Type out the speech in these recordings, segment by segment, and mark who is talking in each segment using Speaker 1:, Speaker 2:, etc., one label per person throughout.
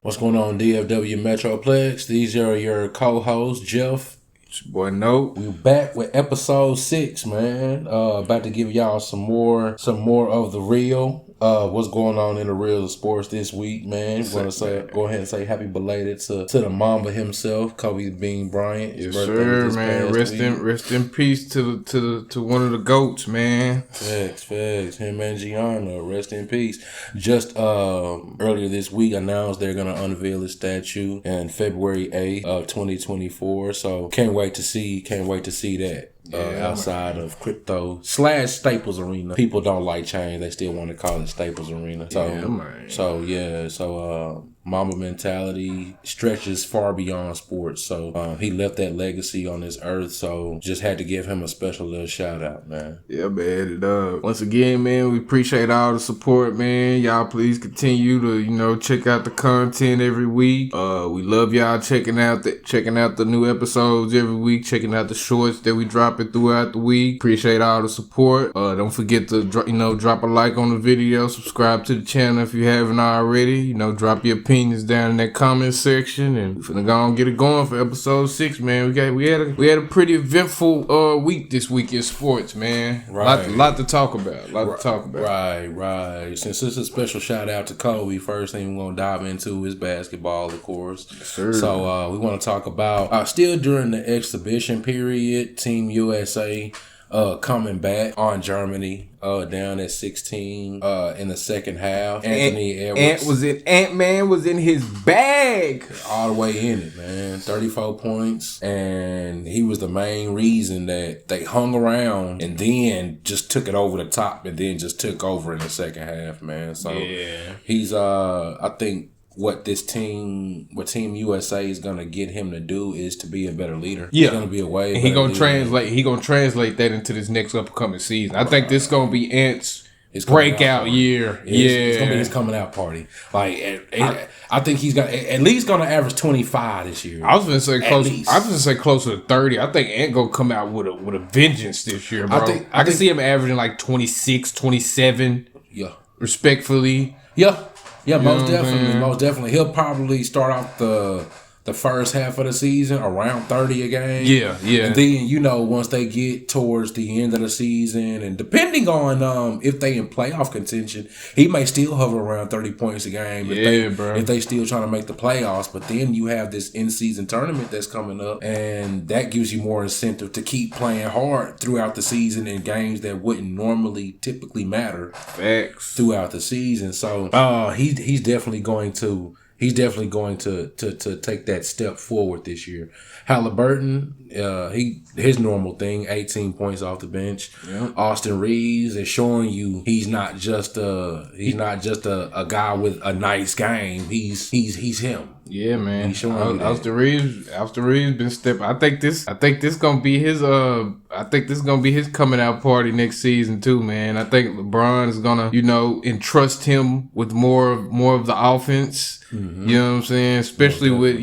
Speaker 1: What's going on, DFW Metroplex? These are your co-hosts, Jeff.
Speaker 2: It's your boy Note.
Speaker 1: We're back with episode 6, man. About to give y'all some more of the real. What's going on in the real sports this week, man? Want to go ahead and say happy belated to the Mamba himself, Kobe Bean Bryant.
Speaker 2: Yes, sir, man. Rest in peace to one of the GOATs, man.
Speaker 1: Facts. Him and Gianna, rest in peace. Just earlier this week announced they're gonna unveil his statue on February 8th of 2024. So can't wait to see that. Outside of crypto / Staples Arena. People don't like change. They still want to call it Staples Arena. So Mamba mentality stretches far beyond sports. So he left that legacy on this earth. So just had to give him a special little shout out, man.
Speaker 2: Yeah, man. Once again, man, we appreciate all the support, man. Y'all please continue to, check out the content every week. We love y'all checking out the new episodes every week, checking out the shorts that we dropping throughout the week. Appreciate all the support. Don't forget to drop a like on the video, subscribe to the channel if you haven't already. Drop your opinions down in that comment section, and we're finna go and get it going for episode 6, man. We had a pretty eventful week this week in sports, man.
Speaker 1: Right.
Speaker 2: Lot to talk about.
Speaker 1: Right. Since it's a special shout out to Kobe, first thing we're gonna dive into is basketball, of course.
Speaker 2: Yes, sir.
Speaker 1: So we want to talk about still during the exhibition period, Team USA coming back on Germany down at 16 in the second half. Anthony Edwards.
Speaker 2: Ant-Man was in his bag.
Speaker 1: All the way in it, man. 34 points. And he was the main reason that they hung around and then just took it over the top and then just took over in the second half, man. So he's I think what Team USA is gonna get him to do is to be a better leader.
Speaker 2: Yeah,
Speaker 1: he's gonna be a way.
Speaker 2: And he gonna translate that into this next upcoming season. I think this gonna be Ant's breakout year.
Speaker 1: It's gonna be his coming out party. I think he's got at least gonna average 25 this year.
Speaker 2: I was gonna say close. I was gonna say closer to 30. I think Ant gonna come out with a vengeance this year, bro. I can see him averaging like 26, 27.
Speaker 1: Yeah,
Speaker 2: respectfully.
Speaker 1: Yeah, most definitely. He'll probably start off the first half of the season around 30 a game.
Speaker 2: Yeah.
Speaker 1: And then, once they get towards the end of the season, and depending on if they in playoff contention, he may still hover around 30 points a game if they still trying to make the playoffs. But then you have this in-season tournament that's coming up, and that gives you more incentive to keep playing hard throughout the season in games that wouldn't normally typically matter.
Speaker 2: Facts.
Speaker 1: Throughout the season. So he's definitely going to take that step forward this year. Halliburton, his normal thing, 18 points off the bench. Yep. Austin Reeves is showing you he's not just a guy with a nice game. He's him.
Speaker 2: Yeah, man. He's showing Austin Reeves been stepping. I think this gonna be his coming out party next season too, man. I think LeBron is gonna, entrust him with more of the offense. Mm-hmm. You know what I'm saying? Especially with,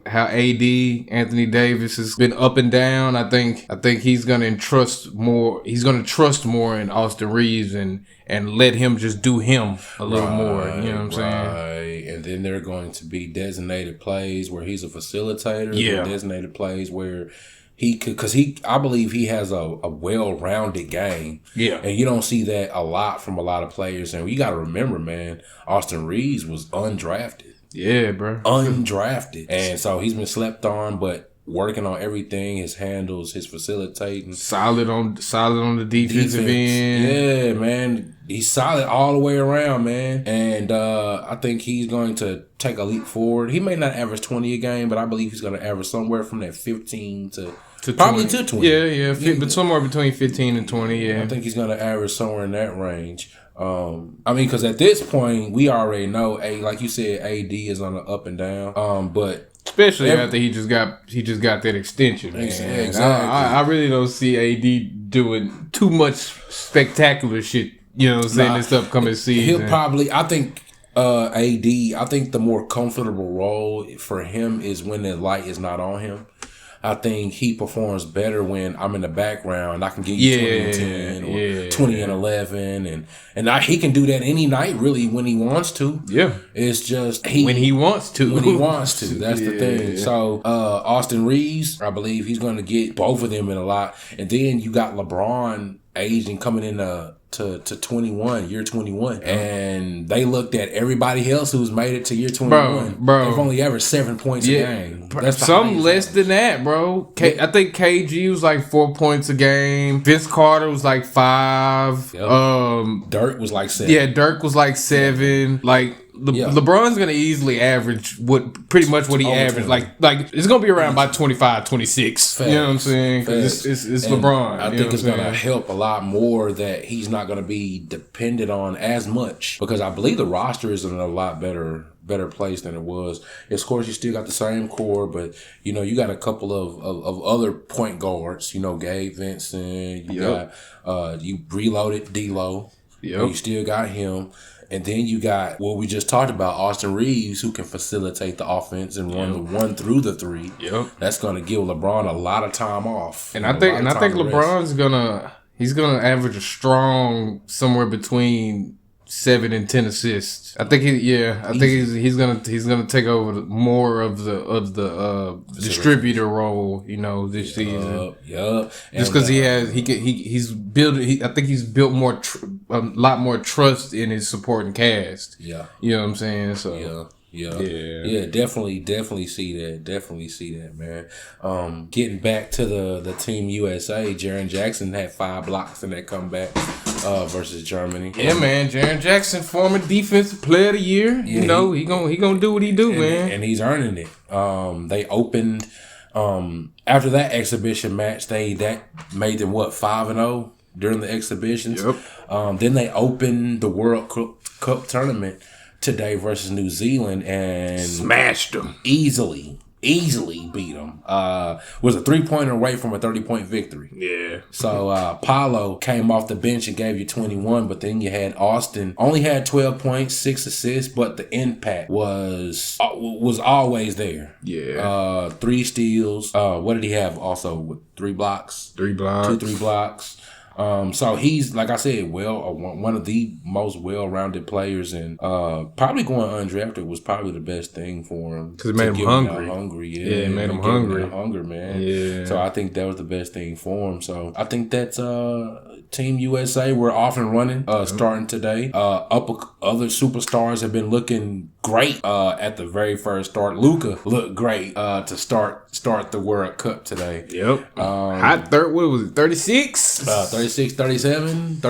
Speaker 2: how AD, Anthony Davis has been up and down. I think he's gonna entrust more. He's gonna trust more in Austin Reeves and let him just do him a little more. You know what I'm saying?
Speaker 1: Right. And then there are going to be designated plays where he's a facilitator.
Speaker 2: Yeah.
Speaker 1: Designated plays where he could, I believe he has a well-rounded game.
Speaker 2: Yeah.
Speaker 1: And you don't see that a lot from a lot of players. And you got to remember, man, Austin Reeves was undrafted.
Speaker 2: Yeah, bro.
Speaker 1: Undrafted. And so he's been slept on, but working on everything, his handles, his facilitating.
Speaker 2: Solid on the defensive end.
Speaker 1: Yeah, man. He's solid all the way around, man. And I think he's going to take a leap forward. He may not average 20 a game, but I believe he's going to average somewhere from that 15 to probably 20. To 20.
Speaker 2: Yeah. But somewhere between 15 and 20, yeah.
Speaker 1: I think he's going to average somewhere in that range. Because at this point, we already know, like you said, AD is on the up and down. But
Speaker 2: especially after he just got that extension. Man.
Speaker 1: Exactly.
Speaker 2: I really don't see AD doing too much spectacular shit. You know what I'm saying? This upcoming season.
Speaker 1: He'll probably, I think, I think the more comfortable role for him is when the light is not on him. I think he performs better when I'm in the background. I can give you 20 and 10 or 20 and 11. And he can do that any night, really, when he wants to.
Speaker 2: Yeah.
Speaker 1: It's just
Speaker 2: when he wants to.
Speaker 1: When he wants to. That's the thing. So, Austin Reeves, I believe he's going to get both of them in a lot. And then you got LeBron aging coming in to 21, year 21. And they looked at everybody else who's made it to year 21.
Speaker 2: Bro.
Speaker 1: They've only averaged 7 points a game.
Speaker 2: That's some less than that, bro. I think KG was like 4 points a game. Vince Carter was like 5.
Speaker 1: Yep. Dirk was like 7.
Speaker 2: Yeah, Dirk was like 7. Like LeBron's gonna easily average pretty much what he averaged. Like it's gonna be around by 25, 26. You know what I'm saying? Because it's LeBron.
Speaker 1: I think it's gonna help a lot more that he's not gonna be dependent on as much, because I believe the roster is in a lot better place than it was. Of course, you still got the same core, but you got a couple of other point guards. Gabe Vincent. You got you reloaded D'Lo. You still got him. And then you got what we just talked about, Austin Reeves, who can facilitate the offense and run the 1 through the 3.
Speaker 2: Yep.
Speaker 1: That's going to give LeBron a lot of time off.
Speaker 2: And I think LeBron's gonna average a strong somewhere between 7 and 10 assists. I think he's gonna take over more of the distributor role, this season.
Speaker 1: Yup.
Speaker 2: Just because he's built a lot more trust in his supporting cast.
Speaker 1: Yeah.
Speaker 2: You know what I'm saying? So
Speaker 1: Yeah, definitely see that. Definitely see that, man. Getting back to the Team USA, Jaren Jackson had 5 blocks in that comeback versus Germany.
Speaker 2: Yeah, man. Jaren Jackson, former defensive player of the year. He gonna do what he do, man.
Speaker 1: And he's earning it. They opened after that exhibition match. That made them 5-0 during the exhibitions.
Speaker 2: Yep.
Speaker 1: Then they opened the World Cup tournament today versus New Zealand and
Speaker 2: smashed them
Speaker 1: easily beat them. Was a 3-pointer away from a 30-point victory.
Speaker 2: Yeah.
Speaker 1: So Paolo came off the bench and gave you 21, but then you had Austin only had 12 points, 6 assists, but the impact was always there.
Speaker 2: Yeah.
Speaker 1: 3 steals. What did he have? Also with 3 blocks.
Speaker 2: 3 blocks.
Speaker 1: 2-3 blocks. So he's, like I said, one of the most well-rounded players, and probably going undrafted was probably the best thing for him.
Speaker 2: Because it made him hungry.
Speaker 1: Yeah,
Speaker 2: it made him hungry.
Speaker 1: Hunger, man.
Speaker 2: Yeah.
Speaker 1: So I think that was the best thing for him. So I think that's Team USA. We're off and running, starting today. Other superstars have been looking great at the very first start. Luka looked great to start the World Cup today.
Speaker 2: Yep. Hot third. What was it? 36.
Speaker 1: 36, 37.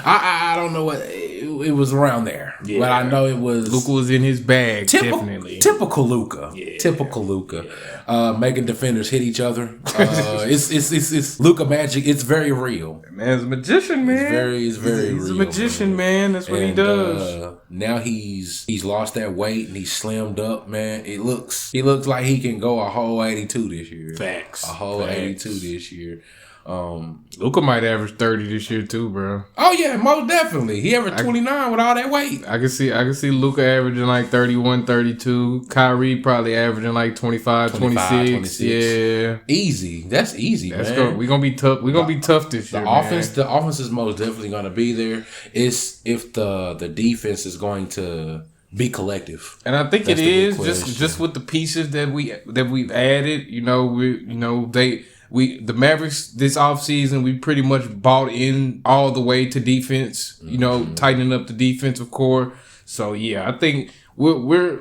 Speaker 1: I don't know what it was around there, but I know it was.
Speaker 2: Luka was in his bag. Definitely
Speaker 1: typical Luka.
Speaker 2: Yeah.
Speaker 1: Typical Luka. Yeah. Making defenders hit each other. It's Luka magic. It's very real.
Speaker 2: Man's a magician, man.
Speaker 1: He's very real.
Speaker 2: He's a magician, man. That's what he does.
Speaker 1: Now he's lost that weight and he's slimmed up, man. He looks like he can go a whole 82 this year.
Speaker 2: Facts.
Speaker 1: A whole 82 this year.
Speaker 2: Luka might average 30 this year too, bro.
Speaker 1: Oh yeah, most definitely. He averaged 29 with all that weight.
Speaker 2: I can see Luka averaging like 31, 32. Kyrie probably averaging like 25, 26. Yeah.
Speaker 1: Easy. That's easy, man.
Speaker 2: We're gonna be tough. We're gonna be tough this year.
Speaker 1: The offense is most definitely gonna be there. It's if the defense is going to be collective.
Speaker 2: And I think it is just with the pieces that we've added, the Mavericks this offseason, we pretty much bought in all the way to defense, tightening up the defensive core. So yeah, I think we're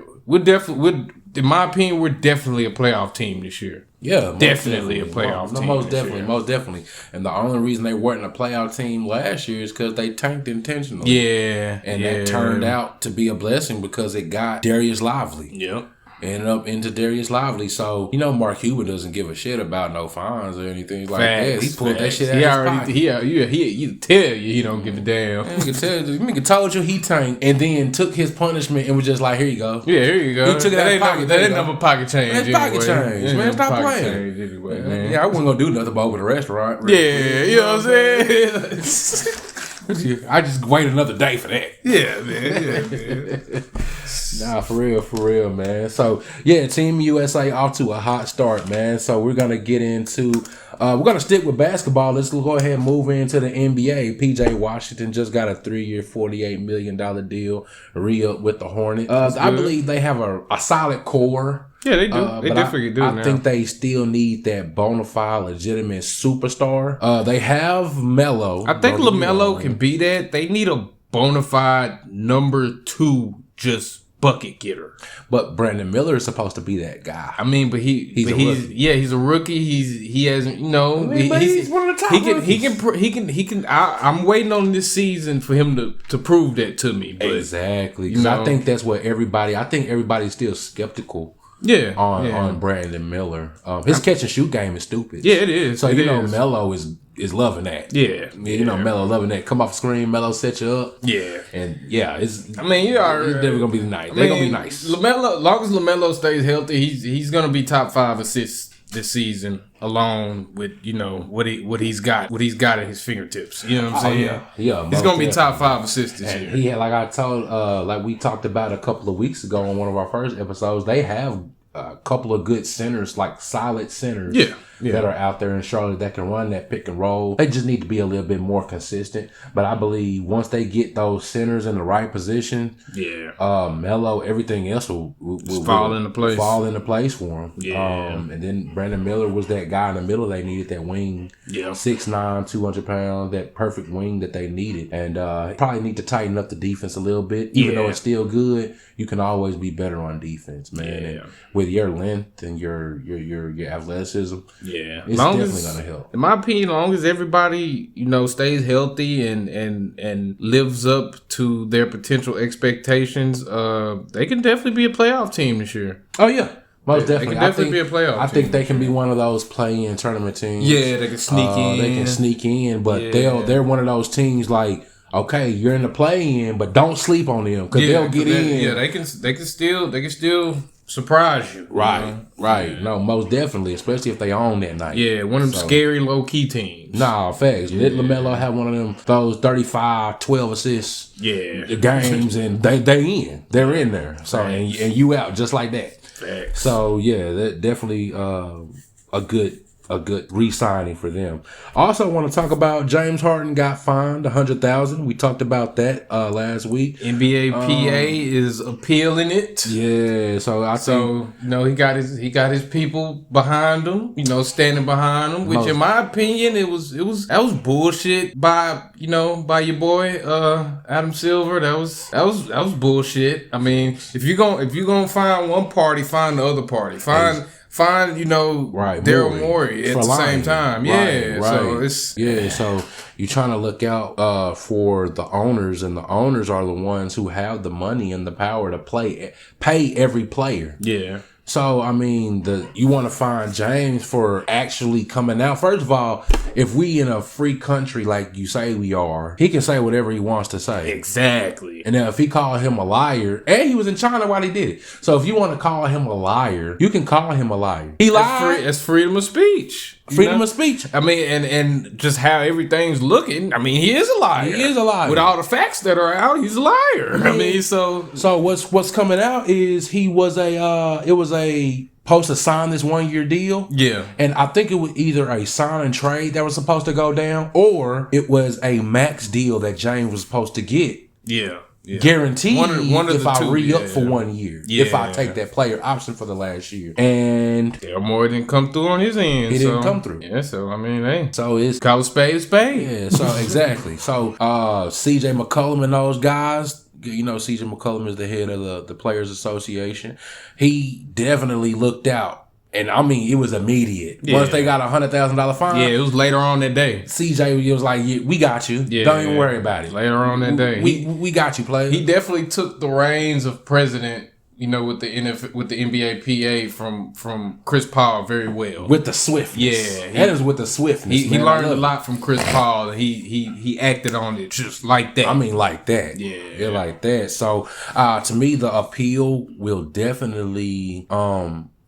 Speaker 2: in my opinion, we're definitely a playoff team this year.
Speaker 1: Yeah,
Speaker 2: definitely a playoff team.
Speaker 1: Most definitely. And the only reason they weren't a playoff team last year is because they tanked intentionally.
Speaker 2: Yeah.
Speaker 1: And that turned out to be a blessing because it got Darius Lively.
Speaker 2: Yep.
Speaker 1: Ended up into Darius Lively. So, Mark Cuban doesn't give a shit about no fines or anything like that. He pulled that shit out of his pocket.
Speaker 2: He tell you he don't give a damn.
Speaker 1: Nigga told you he tanked and then took his punishment and was just like, here you go.
Speaker 2: Yeah, here you go.
Speaker 1: He took it out of his pocket.
Speaker 2: That ain't no pocket change.
Speaker 1: That's pocket change. Man, stop playing.
Speaker 2: Anyway, man.
Speaker 1: Yeah, I wasn't going to do nothing but open the restaurant.
Speaker 2: Yeah, you know what I'm saying?
Speaker 1: I just wait another day for that.
Speaker 2: Yeah, man.
Speaker 1: Nah, for real, man. So, yeah, Team USA off to a hot start, man. So, we're going to get into, we're going to stick with basketball. Let's go ahead and move into the NBA. PJ Washington just got a 3-year, $48 million deal re-up with the Hornets. I believe they have a solid core.
Speaker 2: Yeah, they do. They definitely do.
Speaker 1: I think they still need that bona fide, legitimate superstar. They have Melo.
Speaker 2: I think LaMelo can be that. They need a bona fide number 2 just bucket getter.
Speaker 1: But Brandon Miller is supposed to be that guy.
Speaker 2: I mean, but he's a rookie. He hasn't, he's
Speaker 1: one of the top rookies.
Speaker 2: He can. I'm waiting on this season for him to prove that to me. But,
Speaker 1: exactly. Because I think that's what everybody's still skeptical.
Speaker 2: Yeah,
Speaker 1: on Brandon Miller. His catch and shoot game is stupid.
Speaker 2: Yeah, it is.
Speaker 1: So Melo is loving that.
Speaker 2: Yeah.
Speaker 1: Melo loving that. Come off screen, Melo set you up.
Speaker 2: Yeah,
Speaker 1: and
Speaker 2: it's never
Speaker 1: gonna be nice. They're gonna be nice.
Speaker 2: LaMelo, long as LaMelo stays healthy, he's gonna be top 5 assists this season, along with what he's got at his fingertips. You know what I'm saying?
Speaker 1: Yeah.
Speaker 2: He's gonna be top 5 assists this year.
Speaker 1: He had, like I told, like we talked about a couple of weeks ago on one of our first episodes. They have a couple of good centers, like solid centers. That are out there in Charlotte that can run that pick and roll. They just need to be a little bit more consistent. But I believe once they get those centers in the right position, Melo, everything else will
Speaker 2: fall into place.
Speaker 1: Fall into place for him.
Speaker 2: Yeah.
Speaker 1: And then Brandon Miller was that guy in the middle. They needed that wing.
Speaker 2: Yeah.
Speaker 1: 6'9", 200 pounds, that perfect wing that they needed. And probably need to tighten up the defense a little bit. Even though it's still good, you can always be better on defense, man.
Speaker 2: Yeah.
Speaker 1: And with your length and your athleticism.
Speaker 2: Yeah,
Speaker 1: it's definitely gonna help.
Speaker 2: In my opinion, as long as everybody stays healthy and lives up to their potential expectations, they can definitely be a playoff team this year.
Speaker 1: Oh yeah, most definitely.
Speaker 2: They can definitely be a playoff.
Speaker 1: I think they can be one of those play-in tournament teams.
Speaker 2: Yeah, they can sneak in.
Speaker 1: They can sneak in, but they're one of those teams like. Okay, you're in the play-in, but don't sleep on them because they'll get in.
Speaker 2: Yeah, they can still surprise you.
Speaker 1: Right. Yeah. No, most definitely, especially if they own that night.
Speaker 2: Yeah, one of them scary low-key teams.
Speaker 1: Nah, facts. Let LaMelo have one of them, those 35, 12 assists games, and they're in. They're in there. So and you out just like that.
Speaker 2: Facts.
Speaker 1: So, yeah, that definitely a good re-signing for them. Also want to talk about James Harden got fined $100,000. We talked about that last week.
Speaker 2: NBA PA is appealing it.
Speaker 1: Yeah, so I think
Speaker 2: he got his people behind him, standing behind him, which in my opinion that was bullshit by your boy Adam Silver. That was bullshit. I mean, if you're gonna find one party, find the other party. Find Daryl Morey at the same time.
Speaker 1: So you're trying to look out for the owners, and the owners are the ones who have the money and the power to pay every player.
Speaker 2: Yeah.
Speaker 1: So, I mean, you want to find James for actually coming out. First of all, if we in a free country like you say we are, he can say whatever he wants to say.
Speaker 2: Exactly.
Speaker 1: And then if he called him a liar, and he was in China while he did it. So if you want to call him a liar, you can call him a liar. He lied.
Speaker 2: That's freedom of speech.
Speaker 1: Freedom of speech.
Speaker 2: I mean, and just how everything's looking. I mean, he is a liar.
Speaker 1: He is a liar.
Speaker 2: With all the facts that are out, he's a liar. I mean, so
Speaker 1: what's coming out is he was supposed to sign this 1-year deal.
Speaker 2: Yeah.
Speaker 1: And I think it was either a sign and trade that was supposed to go down, or it was a max deal that James was supposed to get.
Speaker 2: Yeah. Yeah.
Speaker 1: Guaranteed
Speaker 2: one of
Speaker 1: if I re-up for 1 year.
Speaker 2: Yeah.
Speaker 1: If I take that player option for the last year. And
Speaker 2: Daryl Morey didn't come through on his end.
Speaker 1: He didn't come through.
Speaker 2: Yeah, so I mean, hey.
Speaker 1: So it's
Speaker 2: call a spade a spade.
Speaker 1: Yeah, so exactly. So CJ McCollum and those guys, CJ McCollum is the head of the Players Association. He definitely looked out. And I mean, it was immediate. Yeah. Once they got $100,000 fine.
Speaker 2: Yeah, it was later on that day.
Speaker 1: CJ was like, "Yeah, we got you. Yeah, don't even worry about it."
Speaker 2: Later on that day,
Speaker 1: we got you, player.
Speaker 2: He definitely took the reins of president. With the NBA PA from Chris Paul very well.
Speaker 1: With the swiftness. Yeah. That is with the swiftness.
Speaker 2: He learned a lot from Chris Paul, and he acted on it just like that.
Speaker 1: I mean, like that. Yeah, like that. So, to me, the appeal will definitely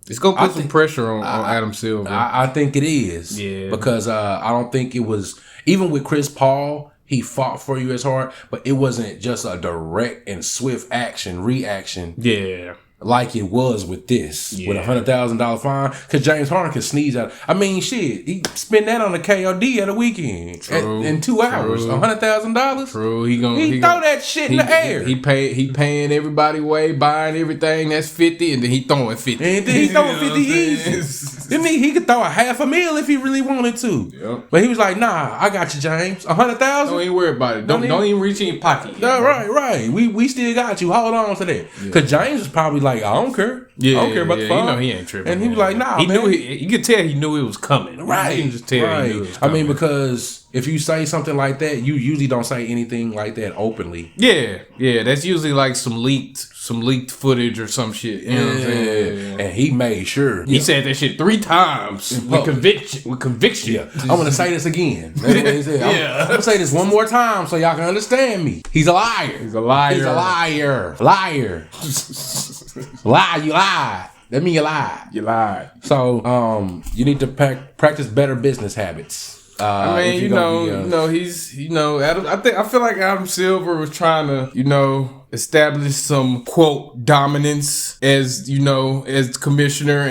Speaker 2: it's gonna put some pressure on Adam Silver.
Speaker 1: I think it is. Yeah. Because I don't think it was, even with Chris Paul, he fought for you as hard, but it wasn't just a direct and swift reaction. Yeah. Like it was with this, with $100,000 fine, because James Harden could sneeze out. I mean, shit, he spent that on a KOD at a weekend in 2 hours, $100,000.
Speaker 2: True,
Speaker 1: he throw that shit in the air.
Speaker 2: He paying everybody away, buying everything that's 50, and then he throwing 50.
Speaker 1: And then he throwing 50 easy. Then he could throw a $500,000 if he really wanted to. Yep. But he was like, "Nah, I got you, James. $100,000.
Speaker 2: Don't even worry about it. Don't even reach in your pocket.
Speaker 1: No, right. We still got you. Hold on to that." Because James was probably like, "I don't care. I don't care about the fine."
Speaker 2: He ain't tripping.
Speaker 1: And he was like, "Nah,
Speaker 2: he
Speaker 1: man."
Speaker 2: Knew you could tell he knew it was coming.
Speaker 1: Right.
Speaker 2: You can just tell he knew it was coming.
Speaker 1: I mean, because if you say something like that, you usually don't say anything like that openly.
Speaker 2: Yeah. That's usually like some leaked footage or some shit. You know what I'm saying?
Speaker 1: And he made sure.
Speaker 2: He said that shit 3 times with conviction.
Speaker 1: Yeah. I'm going to say this again. That's what he said. I'm going to say this one more time so y'all can understand me. He's a liar.
Speaker 2: He's a liar.
Speaker 1: He's a liar. Liar. Lie. You lied. That means you lied.
Speaker 2: You lied.
Speaker 1: So, you need to practice better business habits.
Speaker 2: I mean, he's Adam. I feel like Adam Silver was trying to, establish some quote dominance as commissioner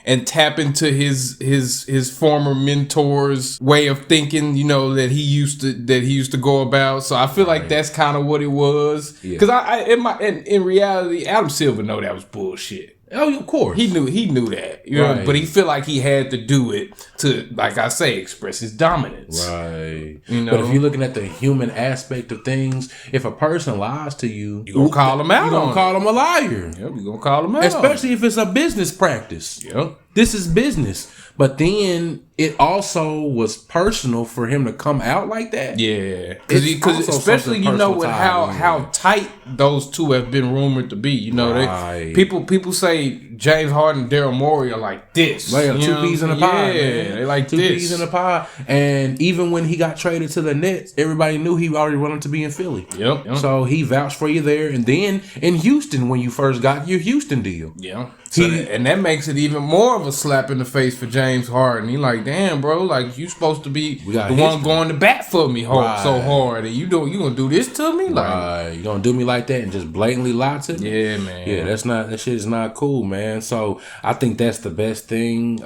Speaker 2: and tap into his former mentor's way of thinking, that he used to go about. So I feel like that's kind of what it was. Because in reality, Adam Silver know that was bullshit.
Speaker 1: Oh, of course.
Speaker 2: He knew that. Right. But he felt like he had to do it to, like I say, express his dominance.
Speaker 1: Right. But if you're looking at the human aspect of things, if a person lies to you,
Speaker 2: you're going to call him out.
Speaker 1: You're going to call him a liar.
Speaker 2: Yep, you're going to call him out.
Speaker 1: Especially if it's a business practice.
Speaker 2: Yep.
Speaker 1: This is business. But then it also was personal for him to come out like that.
Speaker 2: Yeah. Because especially, with how tight those two have been rumored to be. People say James Harden and Daryl Morey are like this.
Speaker 1: They are 2 peas in a pie.
Speaker 2: Yeah, they like 2
Speaker 1: peas in a pie. And even when he got traded to the Nets, everybody knew he already wanted to be in Philly.
Speaker 2: Yep.
Speaker 1: So he vouched for you there. And then in Houston, when you first got your Houston deal.
Speaker 2: Yeah. And that makes it even more of a slap in the face for James Harden. He like, damn, bro, like you supposed to be the one going to bat for me so hard, and you gonna do this to me, like
Speaker 1: you gonna do me like that and just blatantly lie to me?
Speaker 2: Yeah, man.
Speaker 1: Yeah, that shit is not cool, man. So I think that's the best thing.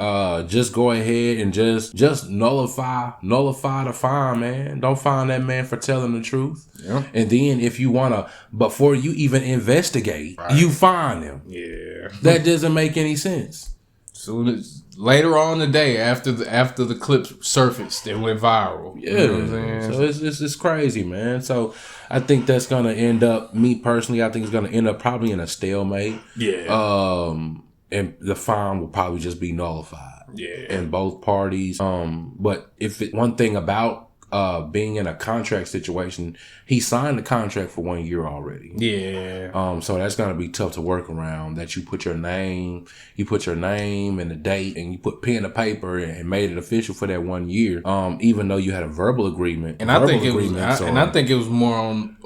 Speaker 1: Just go ahead and just nullify the fine, man. Don't fine that man for telling the truth.
Speaker 2: Yeah.
Speaker 1: And then if you wanna, before you even investigate, you fine him.
Speaker 2: Yeah.
Speaker 1: That doesn't make any sense.
Speaker 2: Soon as later on the day after the clips surfaced, it went viral.
Speaker 1: Yeah. You know what I'm saying? So it's crazy, man. So I think that's gonna end up, me personally, I think it's gonna end up probably in a stalemate.
Speaker 2: Yeah.
Speaker 1: And the fine will probably just be nullified.
Speaker 2: Yeah.
Speaker 1: In both parties. But one thing about being in a contract situation, he signed the contract for 1 year already.
Speaker 2: Yeah.
Speaker 1: So that's gonna be tough to work around. That you put your name and the date, and you put pen to paper and made it official for that 1 year. Even though you had a verbal agreement.
Speaker 2: And I think it was more on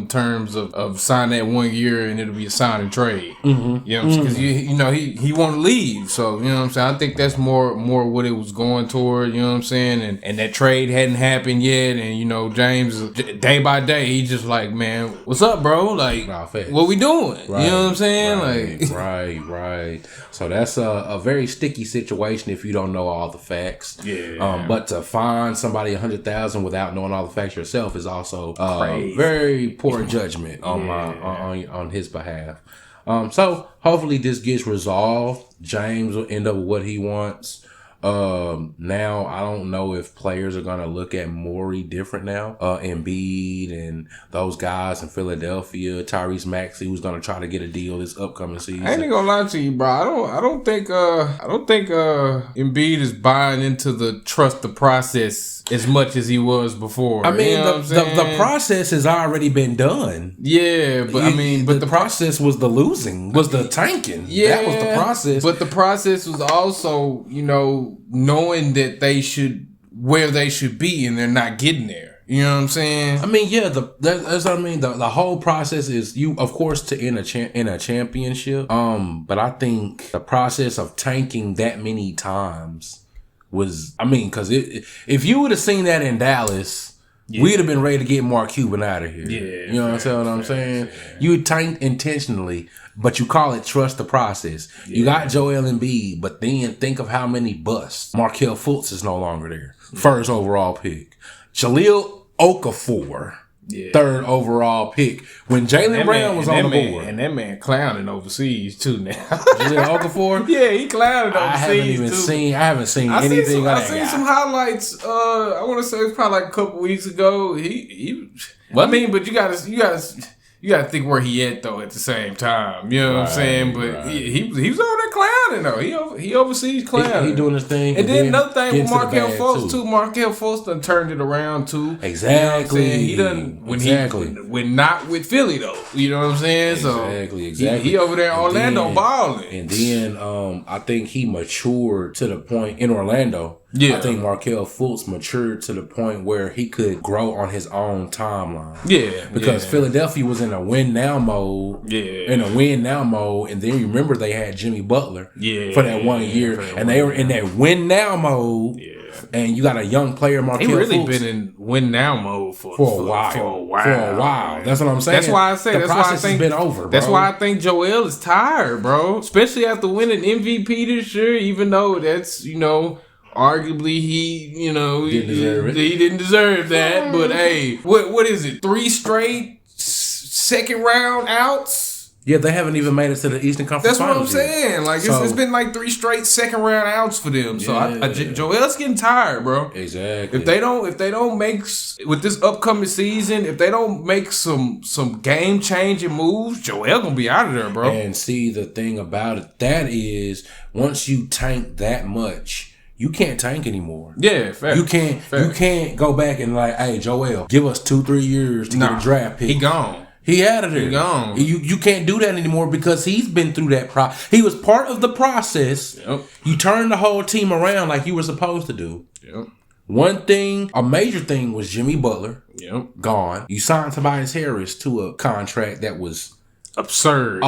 Speaker 2: the terms of sign that 1 year and it'll be a sign and trade.
Speaker 1: Mm-hmm.
Speaker 2: You know, because he want to leave. So you know what I'm saying. I think that's more what it was going toward. You know what I'm saying. And that trade hadn't happened yet, and James, day by day, he just like, man, what's up, bro? Like, what we doing?
Speaker 1: Right,
Speaker 2: you know what I'm saying?
Speaker 1: Right. So that's a very sticky situation if you don't know all the facts.
Speaker 2: Yeah.
Speaker 1: But to find somebody $100,000 without knowing all the facts yourself is also
Speaker 2: crazy.
Speaker 1: Very poor judgment on his behalf. So hopefully this gets resolved. James will end up with what he wants. Now I don't know if players are gonna look at Morey different now. Embiid and those guys in Philadelphia, Tyrese Maxey, who's gonna try to get a deal this upcoming season.
Speaker 2: I ain't gonna lie to you, bro. I don't think Embiid is buying into the trust the process as much as he was before.
Speaker 1: I mean, the process has already been done.
Speaker 2: Yeah, but
Speaker 1: the process was the losing, was the tanking.
Speaker 2: Yeah,
Speaker 1: that was the process.
Speaker 2: But the process was also, knowing that they should where they should be, and they're not getting there. You know what I'm saying?
Speaker 1: I mean, yeah, that's what I mean. The whole process is you, of course, to in a championship. But I think the process of tanking that many times was, because if you would have seen that in Dallas, we'd have been ready to get Mark Cuban out of here. Yeah, you know what I'm saying? Yeah. You tanked intentionally, but you call it trust the process. Yeah. You got Joel Embiid, but then think of how many busts. Markelle Fultz is no longer there. First overall pick. Jahlil Okafor, third overall pick. When Jaylen Brown was on the board.
Speaker 2: And that man clowning overseas too now.
Speaker 1: Jahlil Okafor?
Speaker 2: Yeah, he clowning overseas
Speaker 1: I haven't seen anything
Speaker 2: I seen some highlights, I want to say it was probably like a couple weeks ago. But you gotta think where he at though at the same time. You know what I'm saying? But he was over there clowning though. He oversees clowning.
Speaker 1: He doing his thing.
Speaker 2: And then another thing with Markelle Fultz too. Markelle Fultz done turned it around too.
Speaker 1: Exactly.
Speaker 2: You know what I'm saying? When not with Philly though. You know what I'm saying?
Speaker 1: Exactly.
Speaker 2: He over there in Orlando balling.
Speaker 1: And then I think he matured to the point in Orlando. Yeah. I think Markelle Fultz matured to the point where he could grow on his own timeline. Yeah. Because Philadelphia was in a win now mode. Yeah. In a win now mode. And then remember they had Jimmy Butler for that 1 year. And they were in that win now mode. Yeah. And you got a young player, Markelle Fultz.
Speaker 2: He really been in win now mode for a while.
Speaker 1: That's what I'm saying.
Speaker 2: That's why I say
Speaker 1: the process has been over, bro.
Speaker 2: That's why I think Joel is tired, bro. Especially after winning MVP this year, even though that's, arguably he didn't deserve that. But hey, what is it? 3 straight second round outs?
Speaker 1: Yeah, they haven't even made it to the Eastern Conference Finals.
Speaker 2: That's what I'm saying. Like it's been like 3 straight second round outs for them. So Joel's getting tired, bro.
Speaker 1: Exactly.
Speaker 2: If they don't make with this upcoming season, if they don't make some game changing moves, Joel gonna be out of there, bro.
Speaker 1: And see, the thing about it, that is once you tank that much, you can't tank anymore.
Speaker 2: Yeah, fair.
Speaker 1: You can't go back and like, hey, Joel, give us 2-3 years to get a draft pick.
Speaker 2: He gone.
Speaker 1: He out of there.
Speaker 2: He gone.
Speaker 1: You can't do that anymore because he's been through that he was part of the process. Yep. You turned the whole team around like you were supposed to do. Yep. One thing, a major thing was Jimmy Butler. Yep. Gone. You signed Tobias Harris to a contract that was
Speaker 2: absurd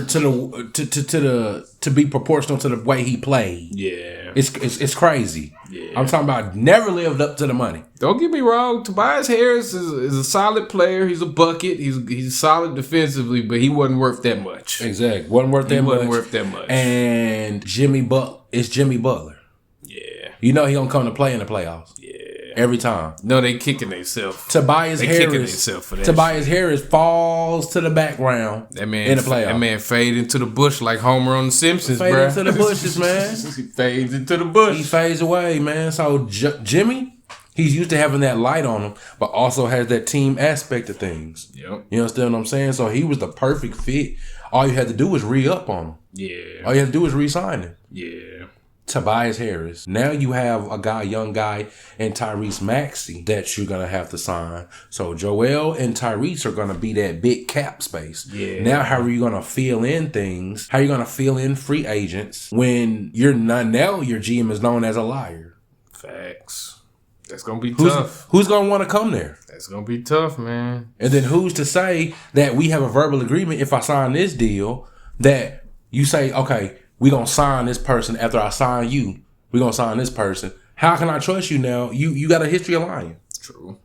Speaker 1: to be proportional to the way he played. Yeah, it's crazy. Yeah, I'm talking about never lived up to the money.
Speaker 2: Don't get me wrong, Tobias Harris is a solid player. He's a bucket. He's solid defensively, but he wasn't worth that much.
Speaker 1: Exactly, wasn't worth that much. And Jimmy Butler. Yeah, he gonna come to play in the playoffs. Yeah. Every time.
Speaker 2: No, they kicking themselves.
Speaker 1: Tobias Harris falls to the background in the playoffs.
Speaker 2: That man fade into the bush like Homer on The Simpsons, bro.
Speaker 1: Fade into the bushes, man.
Speaker 2: He fades into the bush.
Speaker 1: He fades away, man. So Jimmy, he's used to having that light on him, but also has that team aspect of things. Yep. You understand what I'm saying? So he was the perfect fit. All you had to do was re-up on him. Yeah. All you had to do was re-sign him. Yeah. Tobias Harris. Now you have a young guy, and Tyrese Maxey that you're gonna have to sign. So Joel and Tyrese are gonna be that big cap space. Yeah. Now how are you gonna fill in things? How are you gonna fill in free agents when you're not now? Your GM is known as a liar.
Speaker 2: Facts. That's gonna be tough.
Speaker 1: Who's gonna want to come there?
Speaker 2: That's gonna be tough, man.
Speaker 1: And then who's to say that we have a verbal agreement? If I sign this deal, that you say, okay, we gonna sign this person after I sign you. We gonna sign this person. How can I trust you now? You got a history of lying.
Speaker 2: True.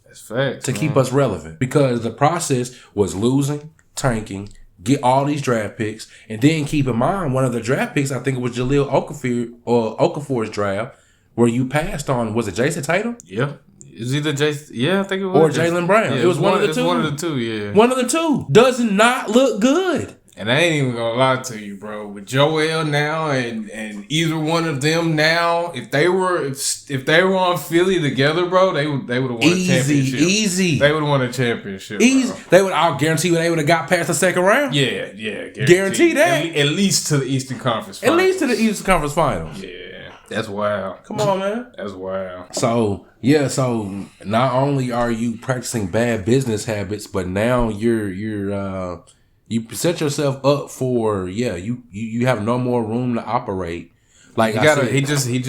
Speaker 2: That's facts.
Speaker 1: To keep us relevant. Because the process was losing, tanking, get all these draft picks, and then keep in mind one of the draft picks, I think it was Jahlil Okafor's draft, where you passed on, was it Jason Tatum?
Speaker 2: Yeah. Is either Jason? Yeah, I think it was.
Speaker 1: Or Jaylen Brown.
Speaker 2: Yeah,
Speaker 1: it was one of the two.
Speaker 2: One of the two, yeah.
Speaker 1: One of the two. Does not look good.
Speaker 2: And I ain't even gonna lie to you, bro. With Joel now and either one of them now, if they were on Philly together, bro, they would have won a championship.
Speaker 1: Easy.
Speaker 2: They would have won a championship.
Speaker 1: Easy.
Speaker 2: Bro.
Speaker 1: They would. I'll guarantee you they would have got past the second round.
Speaker 2: Yeah.
Speaker 1: Guarantee that.
Speaker 2: At least to the Eastern Conference Finals.
Speaker 1: At least to the Eastern Conference Finals.
Speaker 2: Yeah. That's wild.
Speaker 1: Come on, man.
Speaker 2: That's wild.
Speaker 1: So not only are you practicing bad business habits, but now you set yourself up for you have no more room to operate. Like
Speaker 2: he just he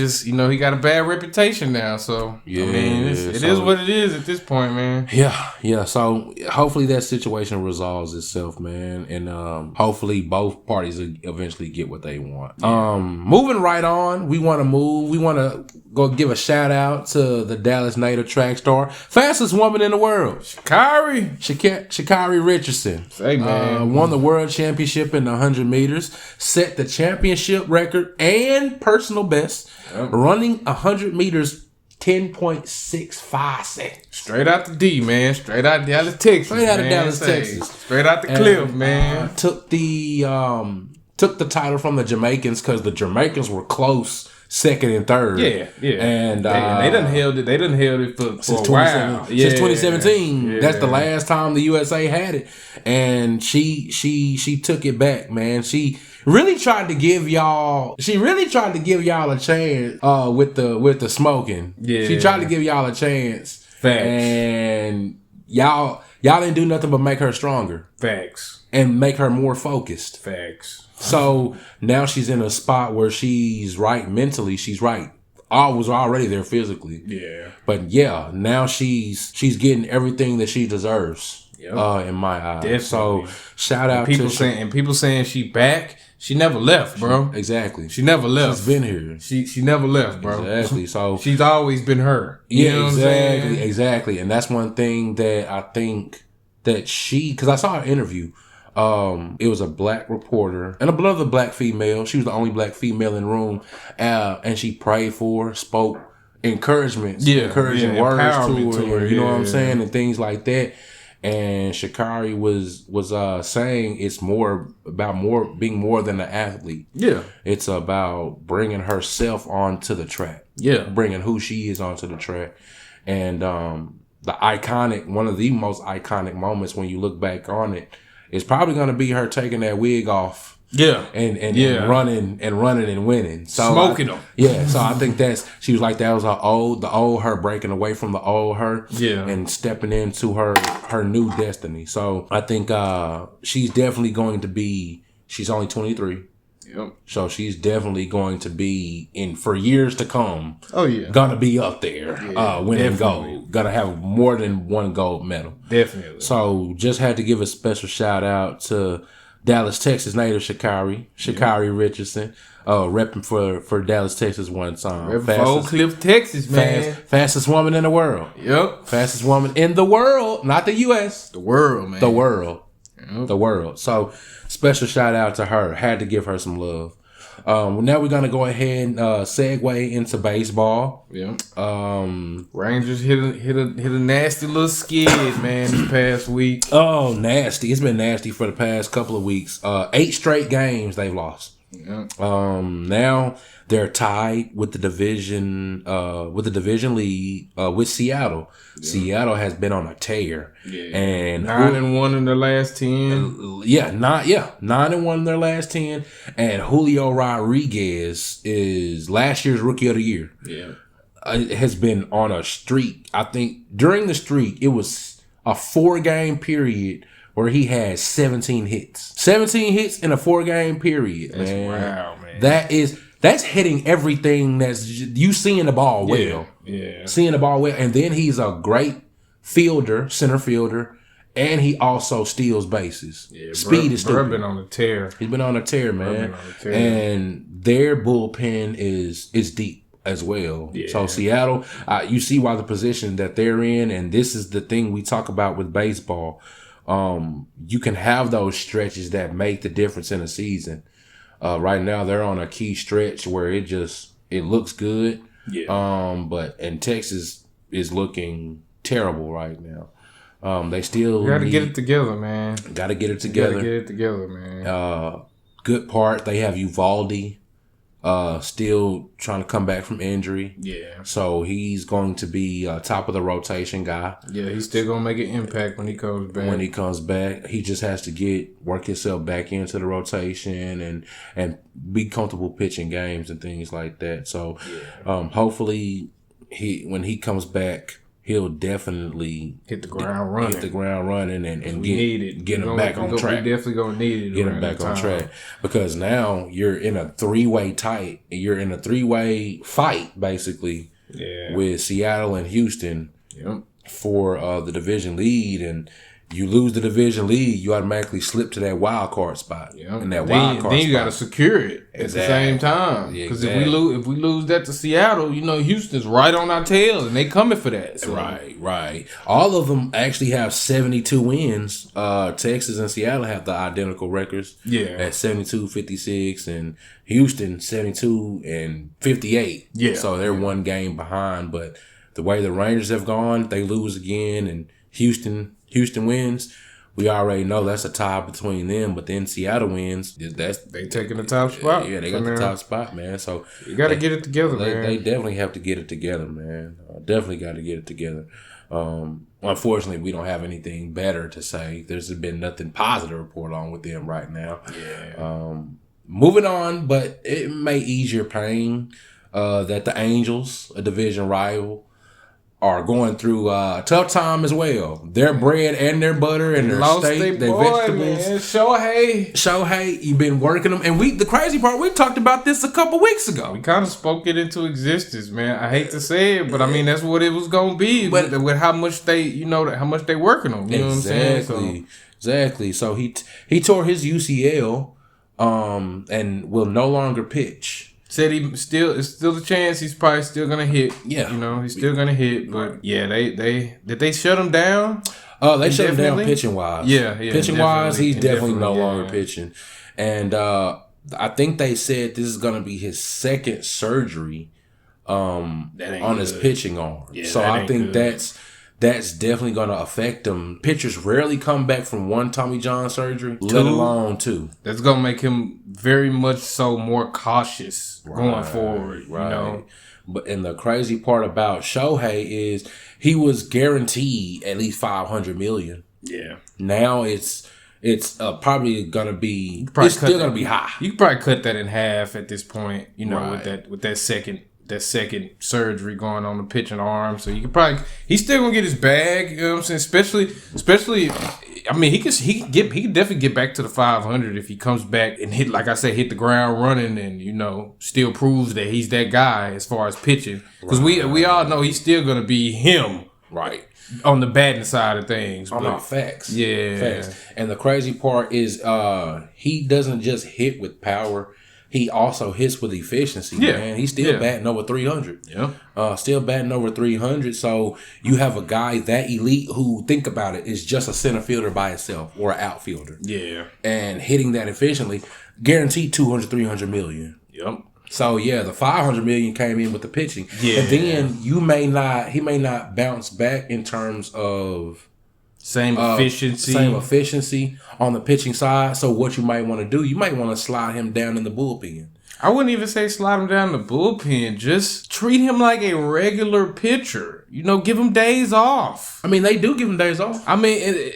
Speaker 2: got a bad reputation now. So yeah, I mean, it is what it is at this point, man.
Speaker 1: Yeah. So hopefully that situation resolves itself, man, and hopefully both parties will eventually get what they want. Moving right on, we want to go give a shout out to the Dallas native track star, fastest woman in the world, Sha'Carri Richardson.
Speaker 2: Hey, man,
Speaker 1: won the world championship in the 100 meters, set the championship record and personal best, running 100 meters 10.65 seconds.
Speaker 2: Straight out the D, man. Straight out Dallas, Texas. Straight out the cliff, man.
Speaker 1: Took the title from the Jamaicans because the Jamaicans were close, second and third.
Speaker 2: Yeah.
Speaker 1: And
Speaker 2: they done held it. They done held it for a while.
Speaker 1: Since 2017. Yeah. That's the last time the USA had it, and she took it back, man. She really tried to give y'all a chance with the smoking. Yeah. She tried to give y'all a chance.
Speaker 2: Facts.
Speaker 1: And y'all didn't do nothing but make her stronger.
Speaker 2: Facts.
Speaker 1: And make her more focused.
Speaker 2: Facts.
Speaker 1: So now she's in a spot where she's right mentally. She's right. I was already there physically.
Speaker 2: Yeah.
Speaker 1: But yeah, now she's getting everything that she deserves. Yep. In my eyes.
Speaker 2: Definitely.
Speaker 1: So shout out
Speaker 2: to people saying she back. She never left, bro.
Speaker 1: Exactly.
Speaker 2: She never left.
Speaker 1: She's been here.
Speaker 2: She never left, bro.
Speaker 1: Exactly. So
Speaker 2: she's always been her. You know
Speaker 1: exactly. And that's one thing that I think that because I saw her interview. It was a black reporter and another black female. She was the only black female in the room, and she prayed for her, spoke encouraging words to her. You know what I'm saying, and things like that. And Sha'Carri was saying it's more about being more than an athlete. Yeah, it's about bringing herself onto the track. Yeah, bringing who she is onto the track, and one of the most iconic moments when you look back on it. It's probably going to be her taking that wig off. Yeah. And running and winning. So
Speaker 2: smoking them.
Speaker 1: Yeah. So I think that was the old her breaking away from the old her. Yeah. And stepping into her new destiny. So I think she's definitely going to be, she's only 23. Yep. So she's definitely going to be for years to come. Oh yeah. Gonna be up there, winning gold. Gonna have more than one gold medal.
Speaker 2: Definitely.
Speaker 1: So just had to give a special shout out to Dallas, Texas native Sha'Carri Richardson, repping for Dallas, Texas one time.
Speaker 2: Oak Cliff, Texas, man.
Speaker 1: Fastest woman in the world. Yep. Fastest woman in the world, not the U.S.
Speaker 2: The world, man.
Speaker 1: The world. Yep. The world. So special shout out to her. Had to give her some love. Now we're gonna go ahead and segue into baseball. Yeah.
Speaker 2: Rangers hit a nasty little skid, man, this past week.
Speaker 1: Oh, nasty! It's been nasty for the past couple of weeks. 8 straight games they've lost. Yeah. Now they're tied with the division lead with Seattle. Yeah. Seattle has been on a tear.
Speaker 2: Yeah. And 9-1 in their last 10.
Speaker 1: 9-1 in their last 10. And Julio Rodriguez is last year's Rookie of the Year. Yeah. Has been on a streak. I think during the streak, it was a 4-game period where he had 17 hits. 17 hits in a 4-game period.
Speaker 2: That's wow, man.
Speaker 1: That's hitting everything you seeing the ball well.
Speaker 2: Yeah.
Speaker 1: Seeing the ball well. And then he's a great center fielder, and he also steals bases. Yeah, Speed is stupid.
Speaker 2: He's been on a tear.
Speaker 1: He's been on a tear, man. And their bullpen is deep as well. Yeah. So Seattle, you see why the position that they're in, and this is the thing we talk about with baseball. You can have those stretches that make the difference in a season. Right now they're on a key stretch where it looks good. Yeah. And Texas is looking terrible right now. They still
Speaker 2: got to get it together, man.
Speaker 1: Got to get it together.
Speaker 2: Got to get it together, man.
Speaker 1: Good part. They have Uvalde. Still trying to come back from injury.
Speaker 2: Yeah.
Speaker 1: So he's going to be top of the rotation guy.
Speaker 2: Yeah, he's still going to make an impact when he comes back.
Speaker 1: He just has to work himself back into the rotation and be comfortable pitching games and things like that. So hopefully when he comes back, he'll definitely
Speaker 2: hit the ground running.
Speaker 1: And get him back on track.
Speaker 2: We definitely going to need it.
Speaker 1: Get him back on track. Because now you're in a three-way fight, basically, with Seattle and Houston for the division lead. And you lose the division lead, you automatically slip to that wild card spot. And that wild card
Speaker 2: then you got to secure it at the same time. Because if we lose that to Seattle, Houston's right on our tail, and they coming for that. So.
Speaker 1: Right. All of them actually have 72 wins. Texas and Seattle have the identical records. At 72, 56, and Houston 72 and 58. So they're one game behind. But the way the Rangers have gone, they lose again, and Houston wins. We already know that's a tie between them, but then Seattle wins.
Speaker 2: They taking the top spot.
Speaker 1: Yeah, they got the top spot, man. So
Speaker 2: you got to get it together, man.
Speaker 1: They definitely have to get it together, man. Definitely got to get it together. Unfortunately, we don't have anything better to say. There's been nothing positive to report on with them right now. Moving on, but it may ease your pain that the Angels, a division rival, are going through a tough time as well. Their bread and their butter and their steak, their vegetables.
Speaker 2: Man.
Speaker 1: Shohei, you've been working them. And the crazy part, we talked about this a couple weeks ago.
Speaker 2: We kind of spoke it into existence, man. I hate to say it, but I mean, that's what it was going to be with how much they, how much they working on. You know what I'm saying?
Speaker 1: Exactly. So he tore his UCL and will no longer pitch.
Speaker 2: Said it's still a chance he's probably still gonna hit.
Speaker 1: Yeah,
Speaker 2: he's still gonna hit. But did they shut him down?
Speaker 1: They shut him down pitching wise.
Speaker 2: Yeah.
Speaker 1: Pitching wise, he's definitely no longer pitching. And I think they said this is gonna be his second surgery on his pitching arm. Yeah, so I think that's definitely going to affect him. Pitchers rarely come back from one Tommy John surgery, let alone two.
Speaker 2: That's going to make him very much so more cautious going forward. Right.
Speaker 1: And the crazy part about Shohei is he was guaranteed at least $500 million.
Speaker 2: Yeah.
Speaker 1: Now it's probably going to be. It's still going to be high.
Speaker 2: You could probably cut that in half at this point. With that second surgery going on the pitching arm. So you could probably, he's still gonna get his bag, you know what I'm saying? Especially I mean, he could definitely get back to the 500 if he comes back and hit the ground running and, still proves that he's that guy as far as pitching. Because we all know he's still gonna be him.
Speaker 1: Right.
Speaker 2: On the batting side of things.
Speaker 1: Facts.
Speaker 2: Yeah.
Speaker 1: Facts. And the crazy part is he doesn't just hit with power. He also hits with efficiency, man. He's still batting over 300.
Speaker 2: Yeah.
Speaker 1: Still batting over 300. So you have a guy that elite who, think about it, is just a center fielder by itself or an outfielder.
Speaker 2: Yeah.
Speaker 1: And hitting that efficiently, guaranteed 200, 300 million.
Speaker 2: Yep.
Speaker 1: So the 500 million came in with the pitching.
Speaker 2: Yeah.
Speaker 1: And then he may not bounce back in terms of
Speaker 2: Same efficiency
Speaker 1: on the pitching side. So what you might want to do, you might want to slide him down in the bullpen.
Speaker 2: I wouldn't even say slide him down the bullpen. Just treat him like a regular pitcher. Give him days off.
Speaker 1: I mean, they do give him days off.
Speaker 2: I mean,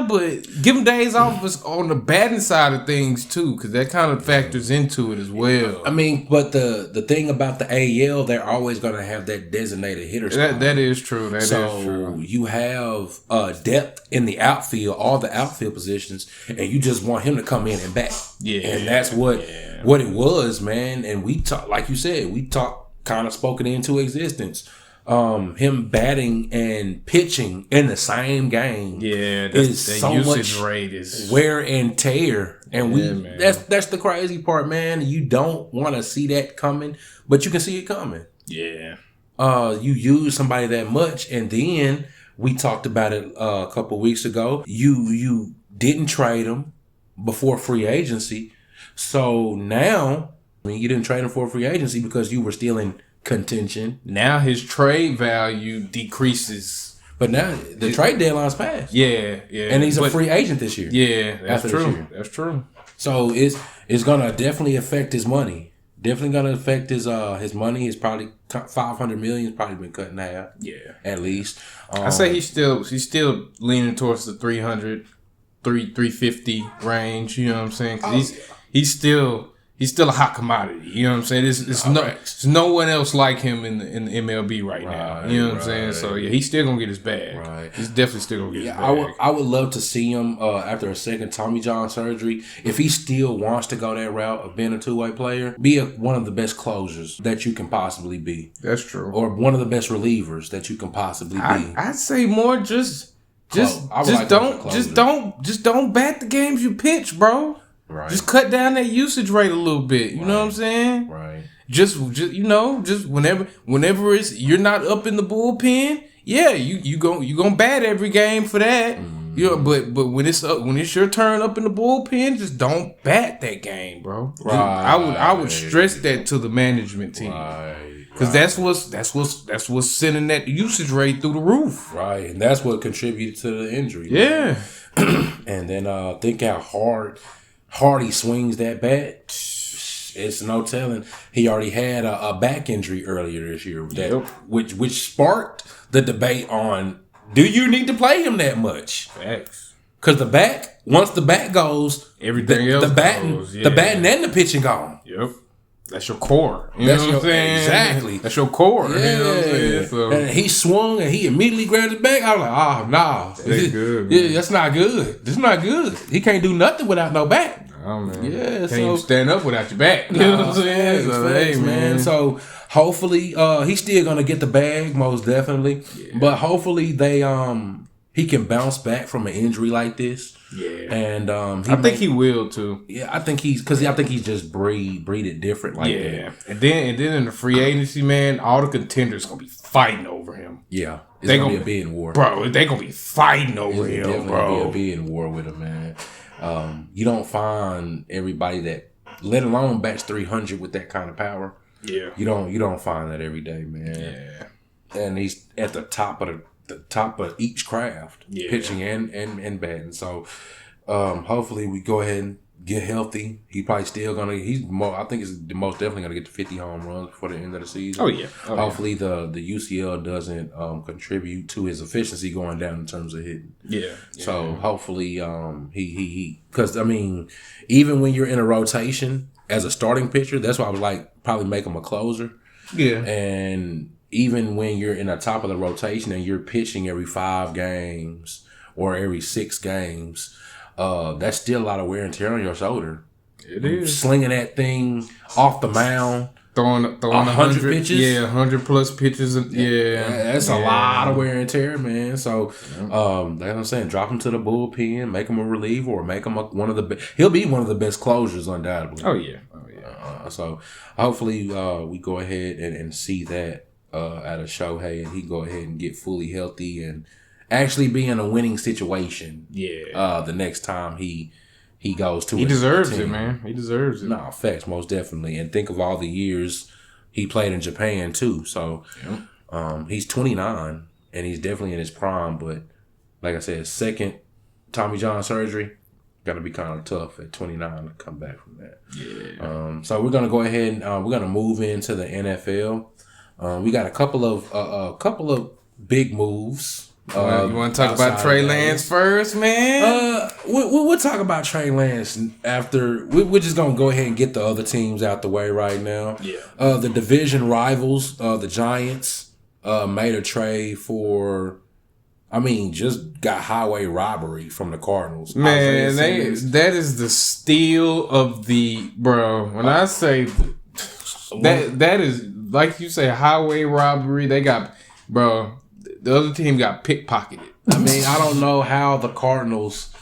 Speaker 2: but give him days off on the batting side of things, too, because that kind of factors into it as well.
Speaker 1: I mean, but the thing about the AL, they're always going to have that designated hitter spot.
Speaker 2: That is true. That is true.
Speaker 1: So you have depth in the outfield, all the outfield positions, and you just want him to come in and bat.
Speaker 2: Yeah.
Speaker 1: And that's what it was, man. And we talk, like you said, kind of spoken into existence. Him batting and pitching in the same game.
Speaker 2: Yeah,
Speaker 1: so
Speaker 2: usage
Speaker 1: much
Speaker 2: rate is
Speaker 1: wear and tear. And that's the crazy part, man. You don't want to see that coming, but you can see it coming.
Speaker 2: Yeah.
Speaker 1: You use somebody that much, and then we talked about it a couple weeks ago. You didn't trade him before free agency. So now, you didn't trade him for free agency because you were still in contention.
Speaker 2: Now his trade value decreases
Speaker 1: But now the trade deadline's passed.
Speaker 2: Yeah.
Speaker 1: And he's a free agent this year.
Speaker 2: Yeah, that's true. That's true.
Speaker 1: So it's gonna definitely affect his money. Definitely gonna affect his money. He's probably $500 million. Probably been cut in half.
Speaker 2: Yeah,
Speaker 1: at least.
Speaker 2: I say he's still leaning towards the 350 range. You know what I'm saying? Because he's still a hot commodity. You know what I'm saying? There's no one else like him in the MLB right now. You know what I'm saying? So yeah, he's still gonna get his bag. Right. He's definitely still gonna get his bag.
Speaker 1: I would love to see him after a second Tommy John surgery. If he still wants to go that route of being a two-way player, be one of the best closers that you can possibly be.
Speaker 2: That's true.
Speaker 1: Or one of the best relievers that you can possibly be.
Speaker 2: I'd say more just don't bat the games you pitch, bro. Right. Just cut down that usage rate a little bit. You know what I'm saying?
Speaker 1: Right.
Speaker 2: Just whenever you're not up in the bullpen, yeah, you gonna bat every game for that. Mm-hmm. You know, but when it's your turn up in the bullpen, just don't bat that game, bro. Right. I would stress that to the management team. Right. Because that's what's sending that usage rate through the roof.
Speaker 1: Right. And that's what contributed to the injury.
Speaker 2: Yeah.
Speaker 1: And then think how hard he swings that bat. It's no telling. He already had a back injury earlier this year, which sparked the debate on, do you need to play him that much?
Speaker 2: Facts.
Speaker 1: Because once the bat goes,
Speaker 2: everything else
Speaker 1: the batting and the pitching gone.
Speaker 2: Yep. That's your core. You know what I'm saying?
Speaker 1: Exactly.
Speaker 2: That's your core.
Speaker 1: Yeah.
Speaker 2: You know what I'm saying? So.
Speaker 1: And he swung and he immediately grabbed his back. I was like, oh, no.
Speaker 2: That's good.
Speaker 1: Yeah, that's not good. That's not good. He can't do nothing without no back.
Speaker 2: Oh, man.
Speaker 1: Yeah,
Speaker 2: can't even stand up without your back. You know what I'm saying? So, hey, man.
Speaker 1: So hopefully he's still gonna get the bag, most definitely. Yeah. But hopefully he can bounce back from an injury like this.
Speaker 2: Yeah.
Speaker 1: And
Speaker 2: I think he will too.
Speaker 1: Yeah, I think he's just breeded different like that.
Speaker 2: And then in the free agency, man, all the contenders gonna be fighting over him.
Speaker 1: Yeah. It's gonna be a bidding war.
Speaker 2: Bro, they gonna be fighting over him, bro.
Speaker 1: Gonna be a bidding war with him, man. You don't find everybody that, let alone bats 300 with that kind of power.
Speaker 2: Yeah.
Speaker 1: You don't find that every day, man.
Speaker 2: Yeah.
Speaker 1: And he's at the top of each craft, pitching and batting. So hopefully we go ahead and get healthy. He probably still I think he's most definitely gonna get to 50 home runs before the end of the season.
Speaker 2: Oh yeah.
Speaker 1: Hopefully the UCL doesn't contribute to his efficiency going down in terms of hitting.
Speaker 2: Yeah.
Speaker 1: So hopefully he because I mean, even when you're in a rotation as a starting pitcher, that's why I would probably make him a closer.
Speaker 2: Yeah.
Speaker 1: And even when you're in the top of the rotation and you're pitching every 5 games or every 6 games, that's still a lot of wear and tear on your shoulder.
Speaker 2: It is.
Speaker 1: Slinging that thing off the mound.
Speaker 2: Throwing
Speaker 1: 100 pitches.
Speaker 2: Yeah, 100 plus pitches.
Speaker 1: That's a lot of wear and tear, man. So, like I'm saying, drop him to the bullpen, make him a reliever, or make him he'll be one of the best closers, undoubtedly.
Speaker 2: Oh, yeah.
Speaker 1: So, hopefully, we go ahead and see that out of Shohei, and he go ahead and get fully healthy and actually be in a winning situation.
Speaker 2: Yeah.
Speaker 1: The next time he goes to
Speaker 2: he deserves it, man. He deserves it.
Speaker 1: No, facts, most definitely. And think of all the years he played in Japan too. So he's 29 and he's definitely in his prime. But like I said, second Tommy John surgery, gonna be kind of tough at 29 to come back from that.
Speaker 2: Yeah.
Speaker 1: So we're gonna go ahead and we're gonna move into the NFL. We got a couple of big moves.
Speaker 2: You want to talk about Trey Lance first, man?
Speaker 1: We'll talk about Trey Lance after. We're just gonna go ahead and get the other teams out the way right now.
Speaker 2: Yeah.
Speaker 1: The division rivals, the Giants, made a trade for. I mean, just got highway robbery from the Cardinals.
Speaker 2: Man, that is the steal of the bro. When I say that is like you say highway robbery. They got the other team got pickpocketed.
Speaker 1: I mean, I don't know how the Cardinals.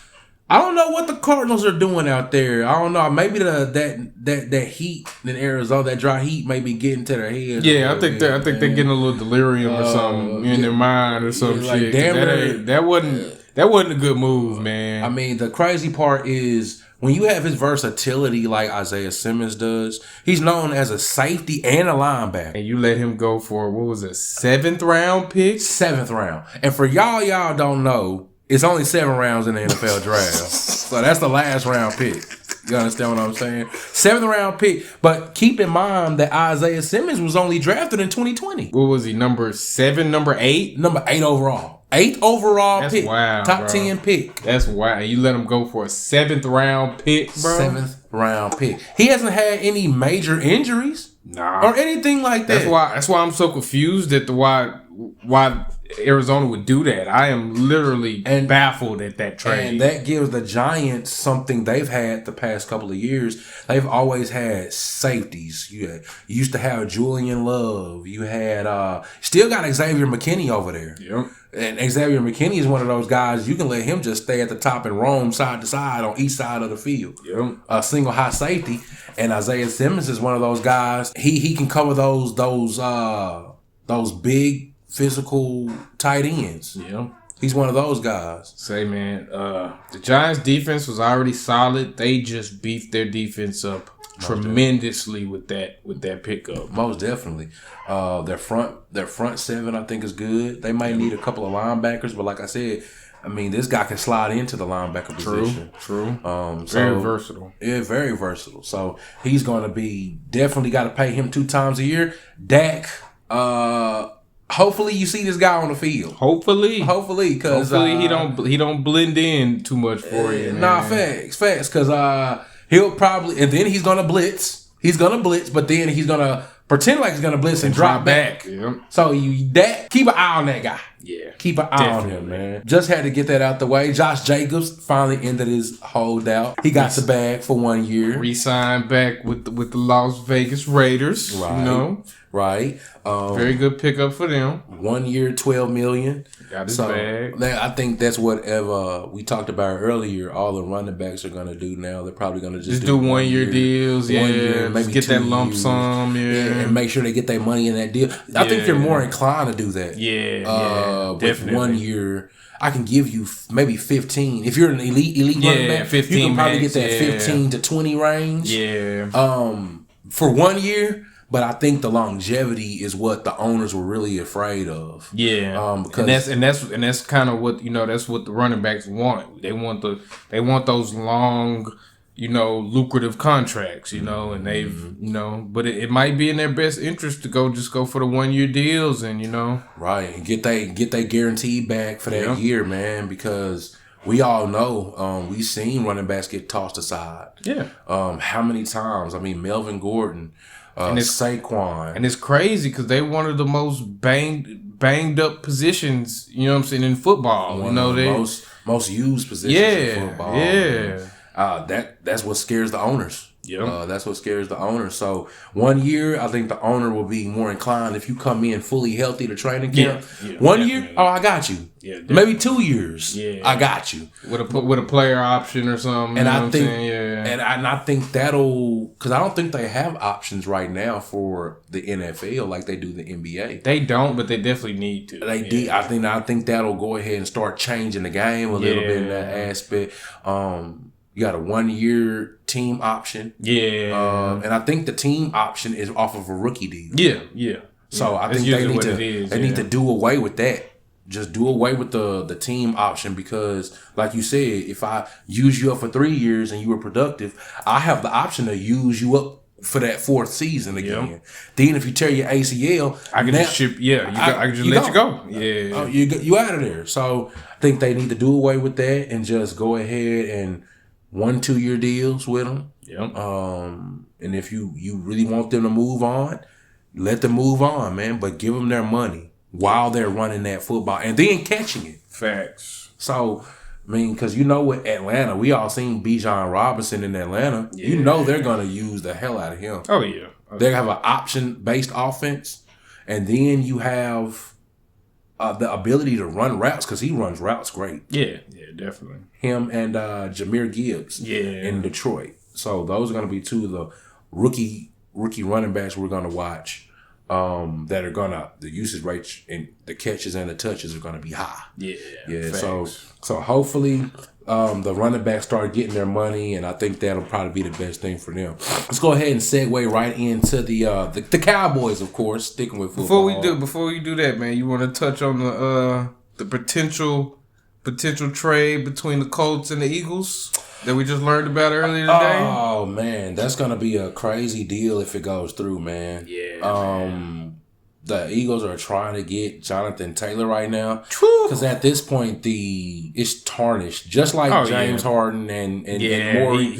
Speaker 1: I don't know what the Cardinals are doing out there. I don't know. Maybe that heat in Arizona, that dry heat, may be getting to their heads.
Speaker 2: Yeah, I think they're getting a little delirium or something in their mind or some shit. Like, that wasn't a good move, man.
Speaker 1: I mean, the crazy part is when you have his versatility like Isaiah Simmons does, he's known as a safety and a linebacker.
Speaker 2: And you let him go for, what was it, 7th round pick?
Speaker 1: 7th round. And for y'all don't know, it's only 7 rounds in the NFL draft. So that's the last round pick. You understand what I'm saying? 7th round pick. But keep in mind that Isaiah Simmons was only drafted in 2020.
Speaker 2: What was he, number 7, number 8?
Speaker 1: Number 8 overall. 8th overall
Speaker 2: That's
Speaker 1: pick.
Speaker 2: Wild,
Speaker 1: Top
Speaker 2: bro.
Speaker 1: 10 pick.
Speaker 2: That's wild. You let him go for a 7th round pick, bro?
Speaker 1: 7th round pick. He hasn't had any major injuries.
Speaker 2: Nah.
Speaker 1: Or anything like that.
Speaker 2: That's why I'm so confused at why Arizona would do that. I am literally baffled at that trade.
Speaker 1: And that gives the Giants something they've had the past couple of years. They've always had safeties. You used to have Julian Love. You had still got Xavier McKinney over there.
Speaker 2: Yep.
Speaker 1: And Xavier McKinney is one of those guys you can let him just stay at the top and roam side to side on each side of the field.
Speaker 2: Yep.
Speaker 1: A single high safety. And Isaiah Simmons is one of those guys. He can cover those big physical tight ends.
Speaker 2: Yeah.
Speaker 1: He's one of those guys.
Speaker 2: Say, man, the Giants' defense was already solid. They just beefed their defense up tremendously with that pickup.
Speaker 1: Most definitely. Their front 7 I think is good. They might need a couple of linebackers, but like I said, I mean, this guy can slide into the linebacker position.
Speaker 2: True. Very versatile.
Speaker 1: Yeah, very versatile. So he's going to be definitely got to pay him 2 times a year. Dak, hopefully you see this guy on the field.
Speaker 2: Hopefully,
Speaker 1: because
Speaker 2: he don't blend in too much for you.
Speaker 1: Nah, facts, because he'll probably, and then he's gonna blitz. He's gonna blitz, but then he's gonna pretend like he's gonna blitz and drop back.
Speaker 2: Yep.
Speaker 1: So keep an eye on that guy.
Speaker 2: Yeah,
Speaker 1: keep an eye on him, man. Just had to get that out the way. Josh Jacobs finally ended his holdout. He got the bag for 1 year.
Speaker 2: Re-signed back with the Las Vegas Raiders.
Speaker 1: Right.
Speaker 2: You know.
Speaker 1: Right.
Speaker 2: Very good pickup for them.
Speaker 1: 1 year, $12 million.
Speaker 2: Got his bag.
Speaker 1: I think that's what we talked about earlier. All the running backs are going to do now. They're probably going to just
Speaker 2: do 1 year deals.
Speaker 1: 1 year, maybe
Speaker 2: get that
Speaker 1: 2
Speaker 2: lump
Speaker 1: years.
Speaker 2: sum. Yeah,
Speaker 1: and make sure they get their money in that deal. I think they're more inclined to do that.
Speaker 2: Yeah,
Speaker 1: with
Speaker 2: definitely.
Speaker 1: 1 year, I can give you maybe 15. If you're an elite running back,
Speaker 2: 15
Speaker 1: you can probably
Speaker 2: max,
Speaker 1: get that 15 to 20 range.
Speaker 2: Yeah.
Speaker 1: For 1 year. But I think the longevity is what the owners were really afraid of.
Speaker 2: Yeah,
Speaker 1: because
Speaker 2: that's kind of what that's what the running backs want. They want those long, lucrative contracts. And they've but it might be in their best interest to go for the 1 year deals and
Speaker 1: right, and get they guarantee back for that year, man, because we all know we've seen running backs get tossed aside. Yeah. How many times? I mean, Melvin Gordon. And it's Saquon.
Speaker 2: And it's crazy because they're one of the most banged up positions, in football.
Speaker 1: One of the most used positions in football. Yeah. That's what scares the owners. Yeah. That's what scares the owners. So 1 year, I think the owner will be more inclined if you come in fully healthy to training camp. Yeah, 1 year, I got you. Yeah, maybe 2 years. Yeah, I got you
Speaker 2: with a player option or something.
Speaker 1: And I think, and I think that'll, because I don't think they have options right now for the NFL like they do the NBA.
Speaker 2: They don't, but they definitely need to.
Speaker 1: They do. I think that'll go ahead and start changing the game a little bit in that aspect. You got a 1 year team option. Yeah. And I think the team option is off of a rookie deal.
Speaker 2: Yeah.
Speaker 1: So I think they need to do away with that. Just do away with the team option because, like you said, if I use you up for 3 years and you were productive, I have the option to use you up for that 4th season again. Yep. Then if you tear your ACL,
Speaker 2: I can just ship. Yeah, I can just let you go. Yeah,
Speaker 1: you out of there. So I think they need to do away with that and just go ahead and 1-2 year deals with them. Yep. And if you really want them to move on, let them move on, man. But give them their money while they're running that football and then catching it.
Speaker 2: Facts.
Speaker 1: So, I mean, because with Atlanta, we all seen Bijan Robinson in Atlanta. Yeah. They're going to use the hell out of him.
Speaker 2: Oh, yeah.
Speaker 1: They have an option-based offense. And then you have the ability to run routes because he runs routes great.
Speaker 2: Yeah, definitely.
Speaker 1: Him and Jahmyr Gibbs in Detroit. So those are going to be 2 of the rookie running backs we're going to watch that are gonna the usage rate and the catches and the touches are gonna be high. Yeah. Facts. So hopefully the running backs start getting their money, and I think that'll probably be the best thing for them. Let's go ahead and segue right into the Cowboys, of course, sticking with football.
Speaker 2: Before we do that, man, you want to touch on the potential trade between the Colts and the Eagles that we just learned about earlier today?
Speaker 1: Oh man, that's gonna be a crazy deal if it goes through, man. Yeah. The Eagles are trying to get Jonathan Taylor right now because at this point it's tarnished, just like James Harden and Morey.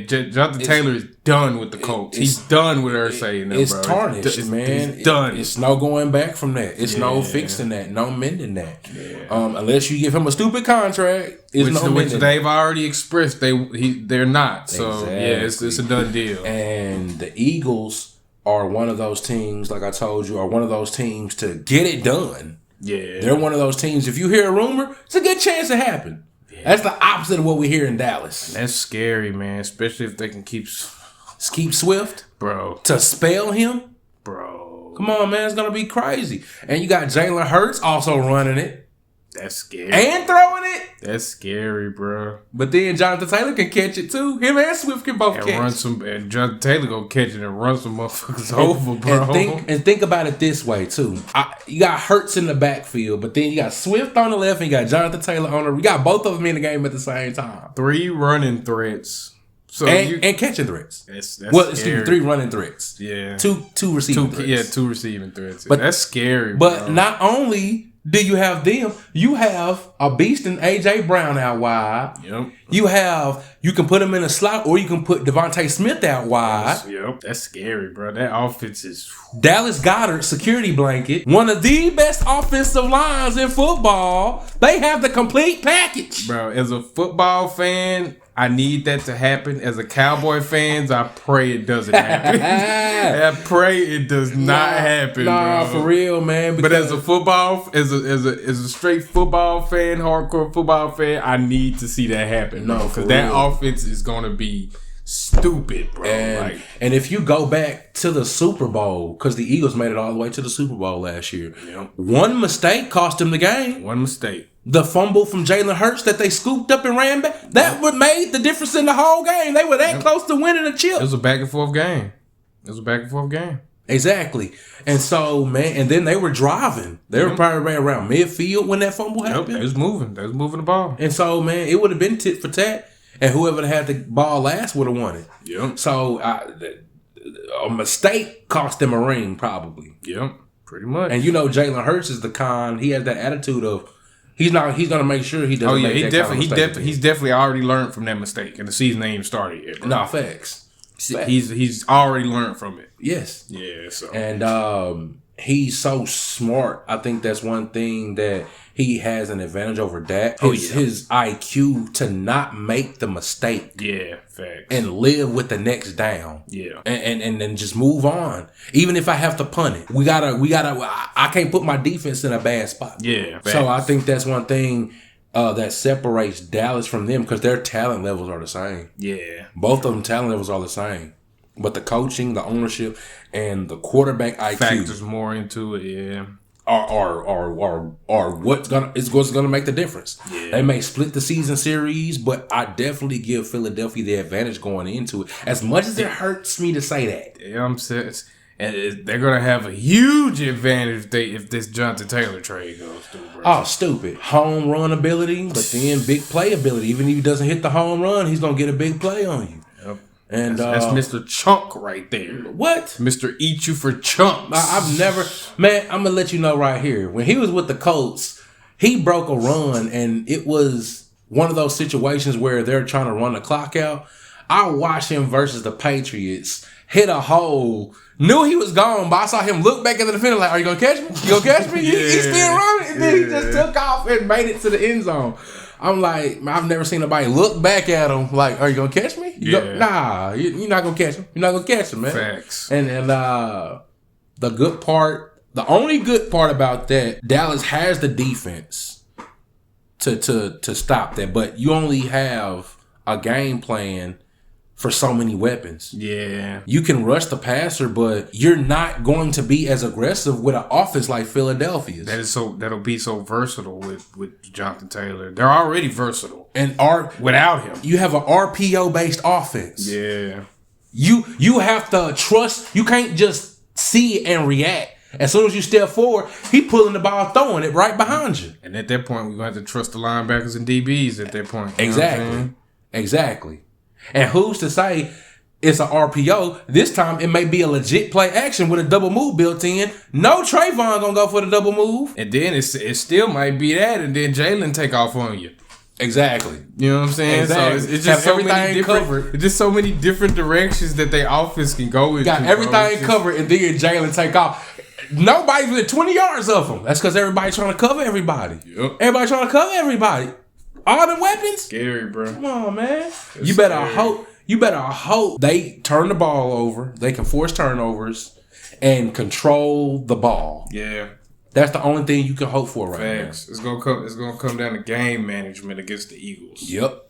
Speaker 2: Jonathan Taylor is done with the Colts. He's done with Irsay and them,
Speaker 1: It's
Speaker 2: bro.
Speaker 1: tarnished, man.
Speaker 2: It's done.
Speaker 1: It's no going back from that. It's no fixing that. No mending that. Yeah. Unless you give him a stupid contract,
Speaker 2: which they've already expressed they're not. So it's a done deal.
Speaker 1: And the Eagles are one of those teams, like I told you, are one of those teams to get it done. Yeah. They're one of those teams, if you hear a rumor, it's a good chance it happen. Yeah. That's the opposite of what we hear in Dallas.
Speaker 2: That's scary, man, especially if they can keep
Speaker 1: Swift.
Speaker 2: Bro.
Speaker 1: To spell him.
Speaker 2: Bro.
Speaker 1: Come on, man, it's going to be crazy. And you got Jalen Hurts also running it.
Speaker 2: That's scary.
Speaker 1: And throwing it.
Speaker 2: That's scary, bro.
Speaker 1: But then Jonathan Taylor can catch it too. Him and Swift can both catch.
Speaker 2: And Jonathan Taylor gonna catch it and run some motherfuckers over, bro.
Speaker 1: And think about it this way too. You got Hurts in the backfield, but then you got Swift on the left and you got Jonathan Taylor on the. You got both of them in the game at the same time.
Speaker 2: 3 running threats.
Speaker 1: And catching threats.
Speaker 2: That's
Speaker 1: excuse me, 3 running threats.
Speaker 2: Yeah.
Speaker 1: Two receiving threats.
Speaker 2: Yeah, 2 receiving threats. But that's scary.
Speaker 1: But not only do you have them, you have a beast in A.J. Brown out wide.
Speaker 2: Yep.
Speaker 1: You can put him in a slot, or you can put Devontae Smith out wide.
Speaker 2: Yep. That's scary, bro. That offense is
Speaker 1: Dallas Goedert, security blanket, one of the best offensive lines in football. They have the complete package.
Speaker 2: Bro, as a football fan, I need that to happen. As a Cowboy fans, I pray it doesn't happen. I pray it does not happen, bro.
Speaker 1: For real, man.
Speaker 2: But as a straight football fan, hardcore football fan, I need to see that happen. No, because that offense is gonna be stupid, bro.
Speaker 1: And if you go back to the Super Bowl, because the Eagles made it all the way to the Super Bowl last year, one mistake cost them the game.
Speaker 2: One mistake.
Speaker 1: The fumble from Jalen Hurts that they scooped up and ran back, that would made the difference in the whole game. They were that close to winning a chip.
Speaker 2: It was a back and forth game.
Speaker 1: Exactly. And so, man, and then they were driving. They were probably right around midfield when that fumble happened.
Speaker 2: They was moving the ball.
Speaker 1: And so, man, it would have been tit for tat, and whoever had the ball last would have won it.
Speaker 2: Yep.
Speaker 1: So, a mistake cost them a ring, probably.
Speaker 2: Yep, pretty much.
Speaker 1: And you know, Jalen Hurts is the con. He has that attitude of, he's gonna make sure he doesn't make that kind of mistake.
Speaker 2: He's definitely already learned from that mistake, and the season ain't even started yet. Bro.
Speaker 1: No, facts.
Speaker 2: He's already learned from it.
Speaker 1: Yes.
Speaker 2: Yeah. So.
Speaker 1: And he's so smart. I think that's one thing that he has an advantage over Dak. His IQ to not make the mistake.
Speaker 2: Yeah, facts.
Speaker 1: And live with the next down.
Speaker 2: Yeah.
Speaker 1: And then just move on. Even if I have to punt it. I can't put my defense in a bad spot.
Speaker 2: Yeah. Facts.
Speaker 1: So I think that's one thing that separates Dallas from them, because their talent levels are the same.
Speaker 2: Yeah.
Speaker 1: Both of them talent levels are the same. But the coaching, the ownership, and the quarterback IQ
Speaker 2: factors more into it, yeah.
Speaker 1: Are what's gonna make the difference. Yeah. They may split the season series, but I definitely give Philadelphia the advantage going into it. As much as it hurts me to say that.
Speaker 2: Yeah, I'm saying, and they're gonna have a huge advantage if this Jonathan Taylor trade goes through, bro.
Speaker 1: Oh, stupid. Home run ability, but then big play ability. Even if he doesn't hit the home run, he's gonna get a big play on you.
Speaker 2: Yep.
Speaker 1: And
Speaker 2: that's Mr. Chunk right there.
Speaker 1: What?
Speaker 2: Mr. Eat You for Chunks.
Speaker 1: I've never, man, I'm gonna let you know right here. When he was with the Colts, he broke a run, and it was one of those situations where they're trying to run the clock out. I watched him versus the Patriots hit a hole. Knew he was gone, but I saw him look back at the defender like, "Are you gonna catch me? You gonna catch me?" He's still running, and then he just took off and made it to the end zone. I'm like, I've never seen nobody look back at him like, "Are you gonna catch me?" Nah, you're not gonna catch him. You're not gonna catch him, man.
Speaker 2: Facts.
Speaker 1: And the good part, the only good part about that, Dallas has the defense to stop that, but you only have a game plan for so many weapons.
Speaker 2: Yeah.
Speaker 1: You can rush the passer, but you're not going to be as aggressive with an offense like Philadelphia's.
Speaker 2: That'll be so versatile with Jonathan Taylor. They're already versatile.
Speaker 1: And
Speaker 2: without him.
Speaker 1: You have an RPO based offense.
Speaker 2: Yeah.
Speaker 1: You have to trust. You can't just see it and react. As soon as you step forward, he pulling the ball, throwing it right behind you.
Speaker 2: And at that point, we're going to have to trust the linebackers and DBs at that point.
Speaker 1: Exactly. And who's to say it's an RPO? This time, it may be a legit play action with a double move built in. No Trayvon going to go for the double move.
Speaker 2: And then it still might be that, and then Jalen take off on you.
Speaker 1: Exactly.
Speaker 2: You know what I'm saying?
Speaker 1: Exactly.
Speaker 2: So it's just so many different. It's just so many different directions that their offense can go into.
Speaker 1: Got everything covered, and then Jalen take off. Nobody's within 20 yards of them. That's because everybody's trying to cover everybody.
Speaker 2: Yep.
Speaker 1: Everybody trying to cover everybody. All the weapons.
Speaker 2: Scary, bro.
Speaker 1: Come on, man. You better hope they turn the ball over. They can force turnovers and control the ball.
Speaker 2: Yeah.
Speaker 1: That's the only thing you can hope for right now.
Speaker 2: Facts. It's gonna come down to game management against the Eagles.
Speaker 1: Yep.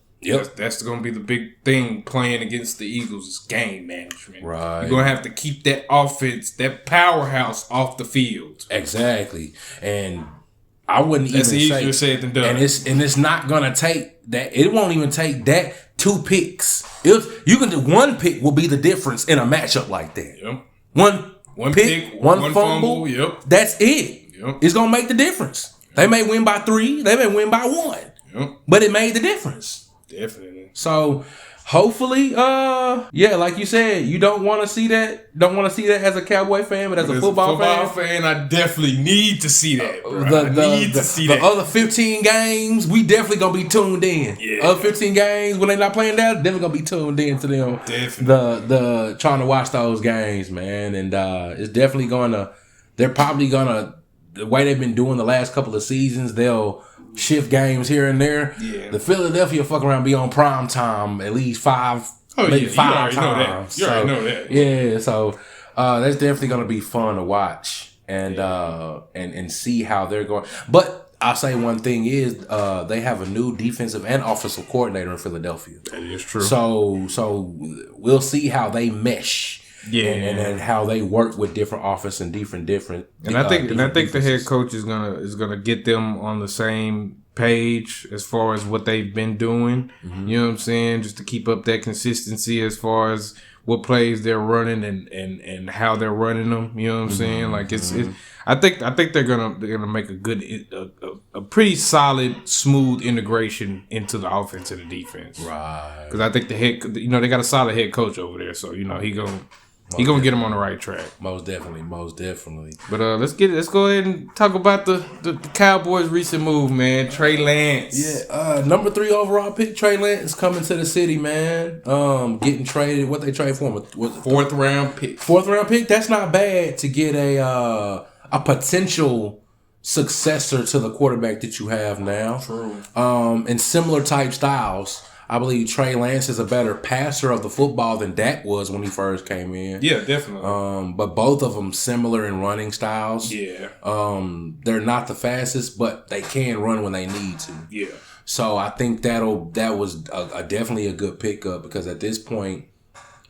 Speaker 2: That's gonna be the big thing playing against the Eagles is game management.
Speaker 1: Right.
Speaker 2: You're gonna have to keep that offense, that powerhouse off the field.
Speaker 1: Exactly. And I wouldn't
Speaker 2: That's
Speaker 1: even
Speaker 2: easier said than done.
Speaker 1: And it's not gonna take that. It won't even take that 2 picks. You can do 1 pick will be the difference in a matchup like that.
Speaker 2: Yep.
Speaker 1: One pick, one fumble.
Speaker 2: Yep.
Speaker 1: That's it.
Speaker 2: Yep.
Speaker 1: It's gonna make the difference. They may win by 3. They may win by 1.
Speaker 2: Yep.
Speaker 1: But it made the difference.
Speaker 2: Definitely.
Speaker 1: So hopefully, like you said, you don't want to see that. Don't want to see that as a Cowboy fan, but as a football fan,
Speaker 2: I definitely need to see that. Bro.
Speaker 1: The other 15 games, we definitely gonna be tuned in.
Speaker 2: Yeah.
Speaker 1: Other 15 games when they not playing that, definitely gonna be tuned in to them.
Speaker 2: Definitely.
Speaker 1: The trying to watch those games, man, and it's definitely gonna. They're probably gonna, the way they've been doing the last couple of seasons, they'll shift games here and there.
Speaker 2: Yeah.
Speaker 1: The Philadelphia fuck around be on prime time at least 5 times.
Speaker 2: You already know that.
Speaker 1: Yeah, so that's definitely gonna be fun to watch and see how they're going. But I'll say one thing is they have a new defensive and offensive coordinator in Philadelphia.
Speaker 2: That is true.
Speaker 1: So we'll see how they mesh.
Speaker 2: Yeah,
Speaker 1: and how they work with different offense and different.
Speaker 2: And I think the head coach is gonna get them on the same page as far as what they've been doing. Mm-hmm. You know what I'm saying? Just to keep up that consistency as far as what plays they're running and how they're running them. You know what I'm saying? Like it's I think they're gonna make a pretty solid, smooth integration into the offense and the defense.
Speaker 1: Right.
Speaker 2: Because I think they got a solid head coach over there, so he gonna get him on the right track.
Speaker 1: Most definitely.
Speaker 2: But let's go ahead and talk about the Cowboys' recent move, man. Trey Lance.
Speaker 1: Yeah, number 3 overall pick, Trey Lance is coming to the city, man. Getting traded. What they trade for him?
Speaker 2: Fourth round pick.
Speaker 1: 4th round pick. That's not bad to get a potential successor to the quarterback that you have now.
Speaker 2: True.
Speaker 1: In similar type styles. I believe Trey Lance is a better passer of the football than Dak was when he first came in.
Speaker 2: Yeah, definitely.
Speaker 1: But both of them similar in running styles.
Speaker 2: Yeah.
Speaker 1: They're not the fastest, but they can run when they need to.
Speaker 2: Yeah.
Speaker 1: So I think that was definitely a good pickup because at this point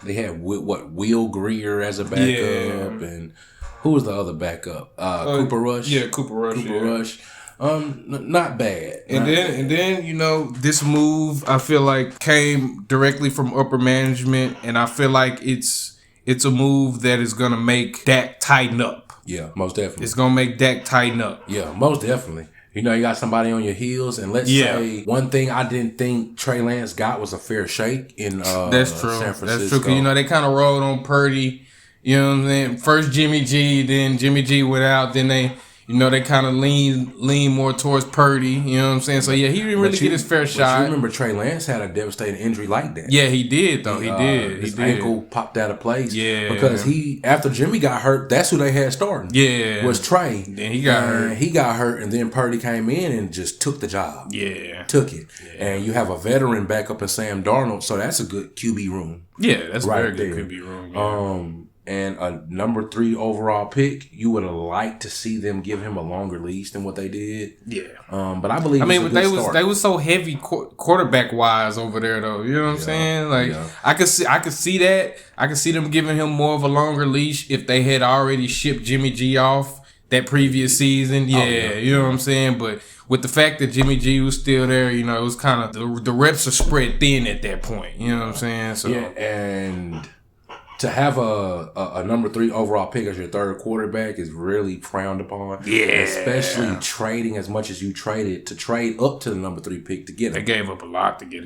Speaker 1: they had Will Greer as a backup and who was the other backup? Cooper Rush.
Speaker 2: Yeah, Cooper Rush.
Speaker 1: Not bad.
Speaker 2: And then this move I feel like came directly from upper management, and I feel like it's a move that is gonna make Dak tighten up.
Speaker 1: Yeah, most definitely.
Speaker 2: It's gonna make Dak tighten up.
Speaker 1: Yeah, most definitely. You got somebody on your heels, and let's say one thing I didn't think Trey Lance got was a fair shake in
Speaker 2: That's true.
Speaker 1: San Francisco.
Speaker 2: That's true. 'Cause, they kind of rolled on Purdy. You know what I'm saying? First Jimmy G, then Jimmy G went out, then they kind of lean more towards Purdy. You know what I'm saying? So, yeah, he didn't really get his fair shot.
Speaker 1: You remember Trey Lance had a devastating injury like that.
Speaker 2: Yeah, he did, though. He did.
Speaker 1: His ankle popped out of place.
Speaker 2: Yeah.
Speaker 1: Because after Jimmy got hurt, that's who they had starting.
Speaker 2: Yeah.
Speaker 1: Was Trey.
Speaker 2: Then he got hurt.
Speaker 1: He got hurt, and then Purdy came in and just took the job.
Speaker 2: Yeah.
Speaker 1: Took it. Yeah. And you have a veteran back up in Sam Darnold, so that's a good QB room.
Speaker 2: Yeah, that's
Speaker 1: right
Speaker 2: very
Speaker 1: there.
Speaker 2: good QB room. Yeah.
Speaker 1: and a number 3 overall pick, you would have liked to see them give him a longer leash than what they did.
Speaker 2: Yeah.
Speaker 1: But I believe
Speaker 2: they was so heavy quarterback wise over there though. You know what I'm saying? Like I could see that. I could see them giving him more of a longer leash if they had already shipped Jimmy G off that previous season. Yeah, you know what I'm saying? But with the fact that Jimmy G was still there, you know, it was kind of the reps are spread thin at that point. You know what I'm saying? So
Speaker 1: and to have a number 3 overall pick as your third quarterback is really frowned upon.
Speaker 2: Yeah.
Speaker 1: Especially trading as much as you traded to trade up to the number 3 pick to get him.
Speaker 2: They gave up a lot to get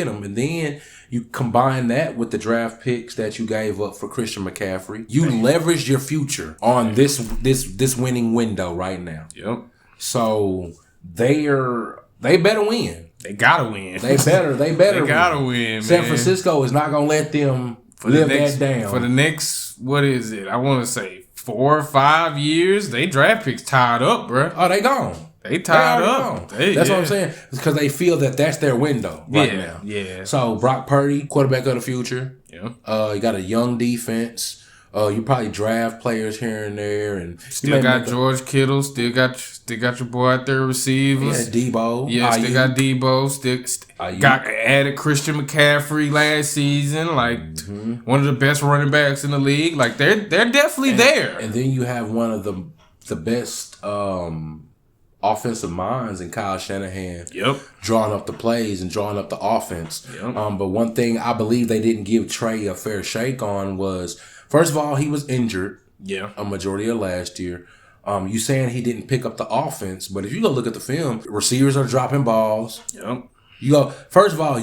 Speaker 2: him.
Speaker 1: And then you combine that with the draft picks that you gave up for Christian McCaffrey. You leveraged your future on this winning window right now.
Speaker 2: Yep.
Speaker 1: So they better win.
Speaker 2: They gotta win.
Speaker 1: They better
Speaker 2: They gotta win,
Speaker 1: San Francisco is not gonna let them live that down.
Speaker 2: For the next, what is it? I want to say 4 or 5 years. They draft picks tied up, bro.
Speaker 1: Oh, they gone.
Speaker 2: They tied up.
Speaker 1: That's what I'm saying. It's because they feel that that's their window right now.
Speaker 2: Yeah.
Speaker 1: So Brock Purdy, quarterback of the future.
Speaker 2: Yeah.
Speaker 1: You got a young defense. You probably draft players here and there, and
Speaker 2: still got George Kittle. Still got your boy out there receivers.
Speaker 1: Yeah, Debo.
Speaker 2: Yeah, still got Debo. Still got added Christian McCaffrey last season. Like one of the best running backs in the league. Like they're definitely there.
Speaker 1: And then you have one of the best offensive minds in Kyle Shanahan.
Speaker 2: Yep.
Speaker 1: Drawing up the plays and drawing up the offense.
Speaker 2: Yep.
Speaker 1: But one thing I believe they didn't give Trey a fair shake on was, first of all, he was injured.
Speaker 2: Yeah.
Speaker 1: A majority of last year. You saying he didn't pick up the offense, but if you go look at the film, receivers are dropping balls.
Speaker 2: Yep.
Speaker 1: You go, first of all,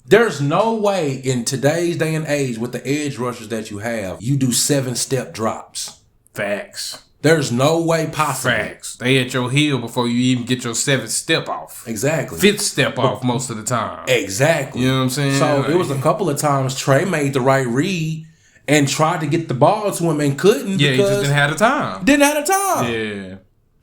Speaker 1: there's no way in today's day and age with the edge rushers that you have, you do 7-step drops.
Speaker 2: Facts.
Speaker 1: There's no way possible.
Speaker 2: Facts. They at your heel before you even get your 7th step off.
Speaker 1: Exactly.
Speaker 2: 5th step off most of the time.
Speaker 1: Exactly.
Speaker 2: You know what I'm saying?
Speaker 1: So it was a couple of times Trey made the right read and tried to get the ball to him and couldn't.
Speaker 2: Yeah, he just didn't have the time. Yeah.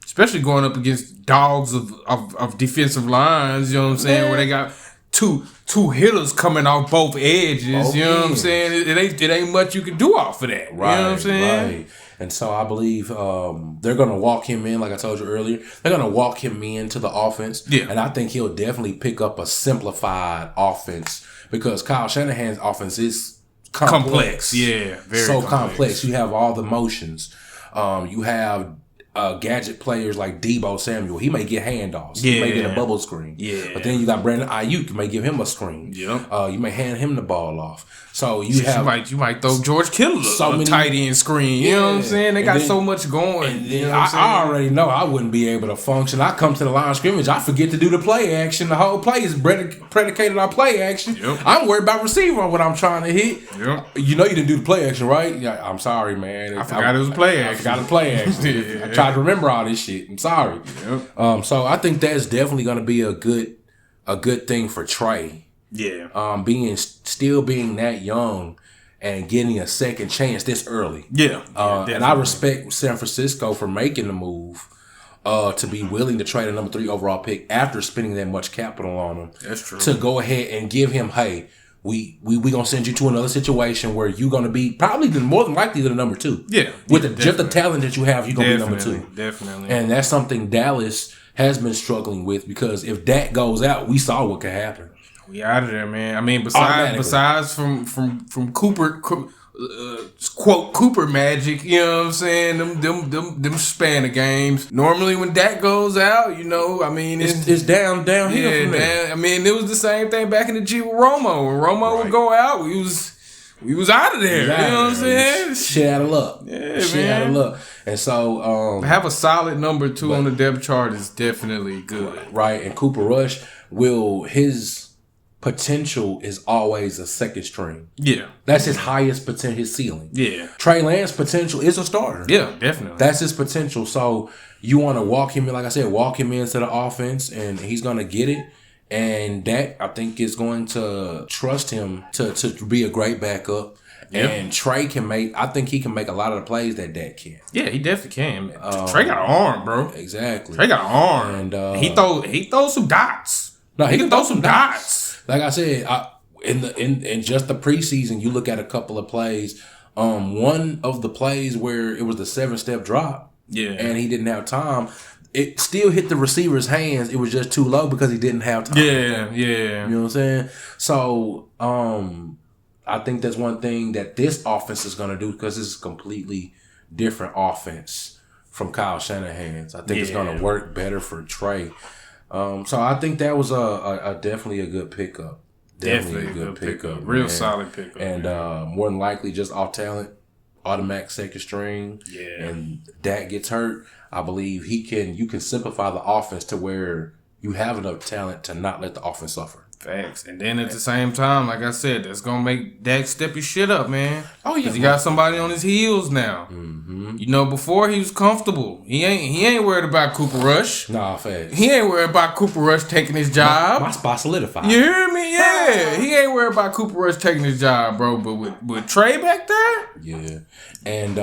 Speaker 2: Especially going up against dogs of defensive lines, you know what I'm saying, where they got two hitters coming off both edges, you know what I'm saying? It ain't much you can do off of that.
Speaker 1: Right,
Speaker 2: you know what I'm saying?
Speaker 1: Right. And so I believe they're going to walk him in, like I told you earlier. They're going to walk him into the offense.
Speaker 2: Yeah.
Speaker 1: And I think he'll definitely pick up a simplified offense because Kyle Shanahan's offense is complex.
Speaker 2: Yeah, very
Speaker 1: so complex. You have all the motions. You have gadget players like Debo Samuel. He may get handoffs.
Speaker 2: Yeah.
Speaker 1: He may get a bubble screen.
Speaker 2: Yeah.
Speaker 1: But then you got Brandon Ayuk. You may give him a screen.
Speaker 2: Yeah.
Speaker 1: You may hand him the ball off. So you
Speaker 2: might throw George Kittle a tight end screen. You know what I'm saying? They got so much going.
Speaker 1: You know I already know I wouldn't be able to function. I come to the line of scrimmage, I forget to do the play action. The whole play is predicated on play action.
Speaker 2: Yep.
Speaker 1: I'm worried about receiver on what I'm trying to hit.
Speaker 2: Yep.
Speaker 1: You know you didn't do the play action, right? Yeah, I'm sorry, man.
Speaker 2: I forgot it was play action.
Speaker 1: I forgot the play action.
Speaker 2: Yeah.
Speaker 1: I tried to remember all this shit. I'm sorry.
Speaker 2: Yep.
Speaker 1: So I think that's definitely going to be a good thing for Trey.
Speaker 2: Yeah.
Speaker 1: Still being that young and getting a second chance this early.
Speaker 2: Yeah.
Speaker 1: And I respect San Francisco for making the move to be willing to trade a number 3 overall pick after spending that much capital on him.
Speaker 2: That's true.
Speaker 1: To go ahead and give him, hey, we gonna send you to another situation where you're gonna be probably more than likely the number 2.
Speaker 2: Yeah.
Speaker 1: With just the talent that you have, you're gonna be number 2.
Speaker 2: Definitely.
Speaker 1: And that's something Dallas has been struggling with because if Dak goes out, we saw what could happen.
Speaker 2: We out of there, man. I mean, besides from Cooper, quote Cooper magic, you know what I'm saying? Them span of games. Normally when Dak goes out, you know, I mean
Speaker 1: it's downhill from there.
Speaker 2: I mean, it was the same thing back in the G with Romo. When Romo would go out, we was out of there. You know what I'm saying?
Speaker 1: Shit out of luck.
Speaker 2: Yeah,
Speaker 1: shit out of luck. And so
Speaker 2: have a solid number 2 on the depth chart is definitely good.
Speaker 1: Right. And Cooper Rush his potential is always a second string.
Speaker 2: Yeah.
Speaker 1: That's his highest potential, his ceiling.
Speaker 2: Yeah.
Speaker 1: Trey Lance potential is a starter.
Speaker 2: Yeah, definitely.
Speaker 1: That's his potential. So you want to walk him in, like I said, walk him into the offense and he's going to get it. And Dak, I think, is going to trust him to be a great backup. Yep. And Trey I think he can make a lot of the plays that Dak can.
Speaker 2: Yeah, he definitely can. Trey got an arm, bro.
Speaker 1: Exactly.
Speaker 2: Trey got an arm. And he throws some dots.
Speaker 1: No,
Speaker 2: he can throw some dots.
Speaker 1: Like I said, in just the preseason, you look at a couple of plays. One of the plays where it was the 7-step drop, and he didn't have time. It still hit the receiver's hands. It was just too low because he didn't have time.
Speaker 2: Yeah.
Speaker 1: You know what I'm saying? So, I think that's one thing that this offense is going to do because this is a completely different offense from Kyle Shanahan's. I think it's going to work better for Trey. So I think that was a definitely a good pickup.
Speaker 2: Definitely a good pickup. Real solid pickup.
Speaker 1: And more than likely just off talent, automatic second string.
Speaker 2: Yeah.
Speaker 1: And Dak gets hurt. I believe you can simplify the offense to where you have enough talent to not let the offense suffer.
Speaker 2: Facts. And then at the same time, like I said, that's going to make Dak step his shit up, man.
Speaker 1: Oh, yeah.
Speaker 2: Because he got somebody on his heels now.
Speaker 1: Mm-hmm.
Speaker 2: You know, before he was comfortable. He ain't worried about Cooper Rush.
Speaker 1: Nah, facts.
Speaker 2: He ain't worried about Cooper Rush taking his job.
Speaker 1: My spot solidified.
Speaker 2: You hear me? Yeah. He ain't worried about Cooper Rush taking his job, bro. But with Trey back there?
Speaker 1: Yeah. And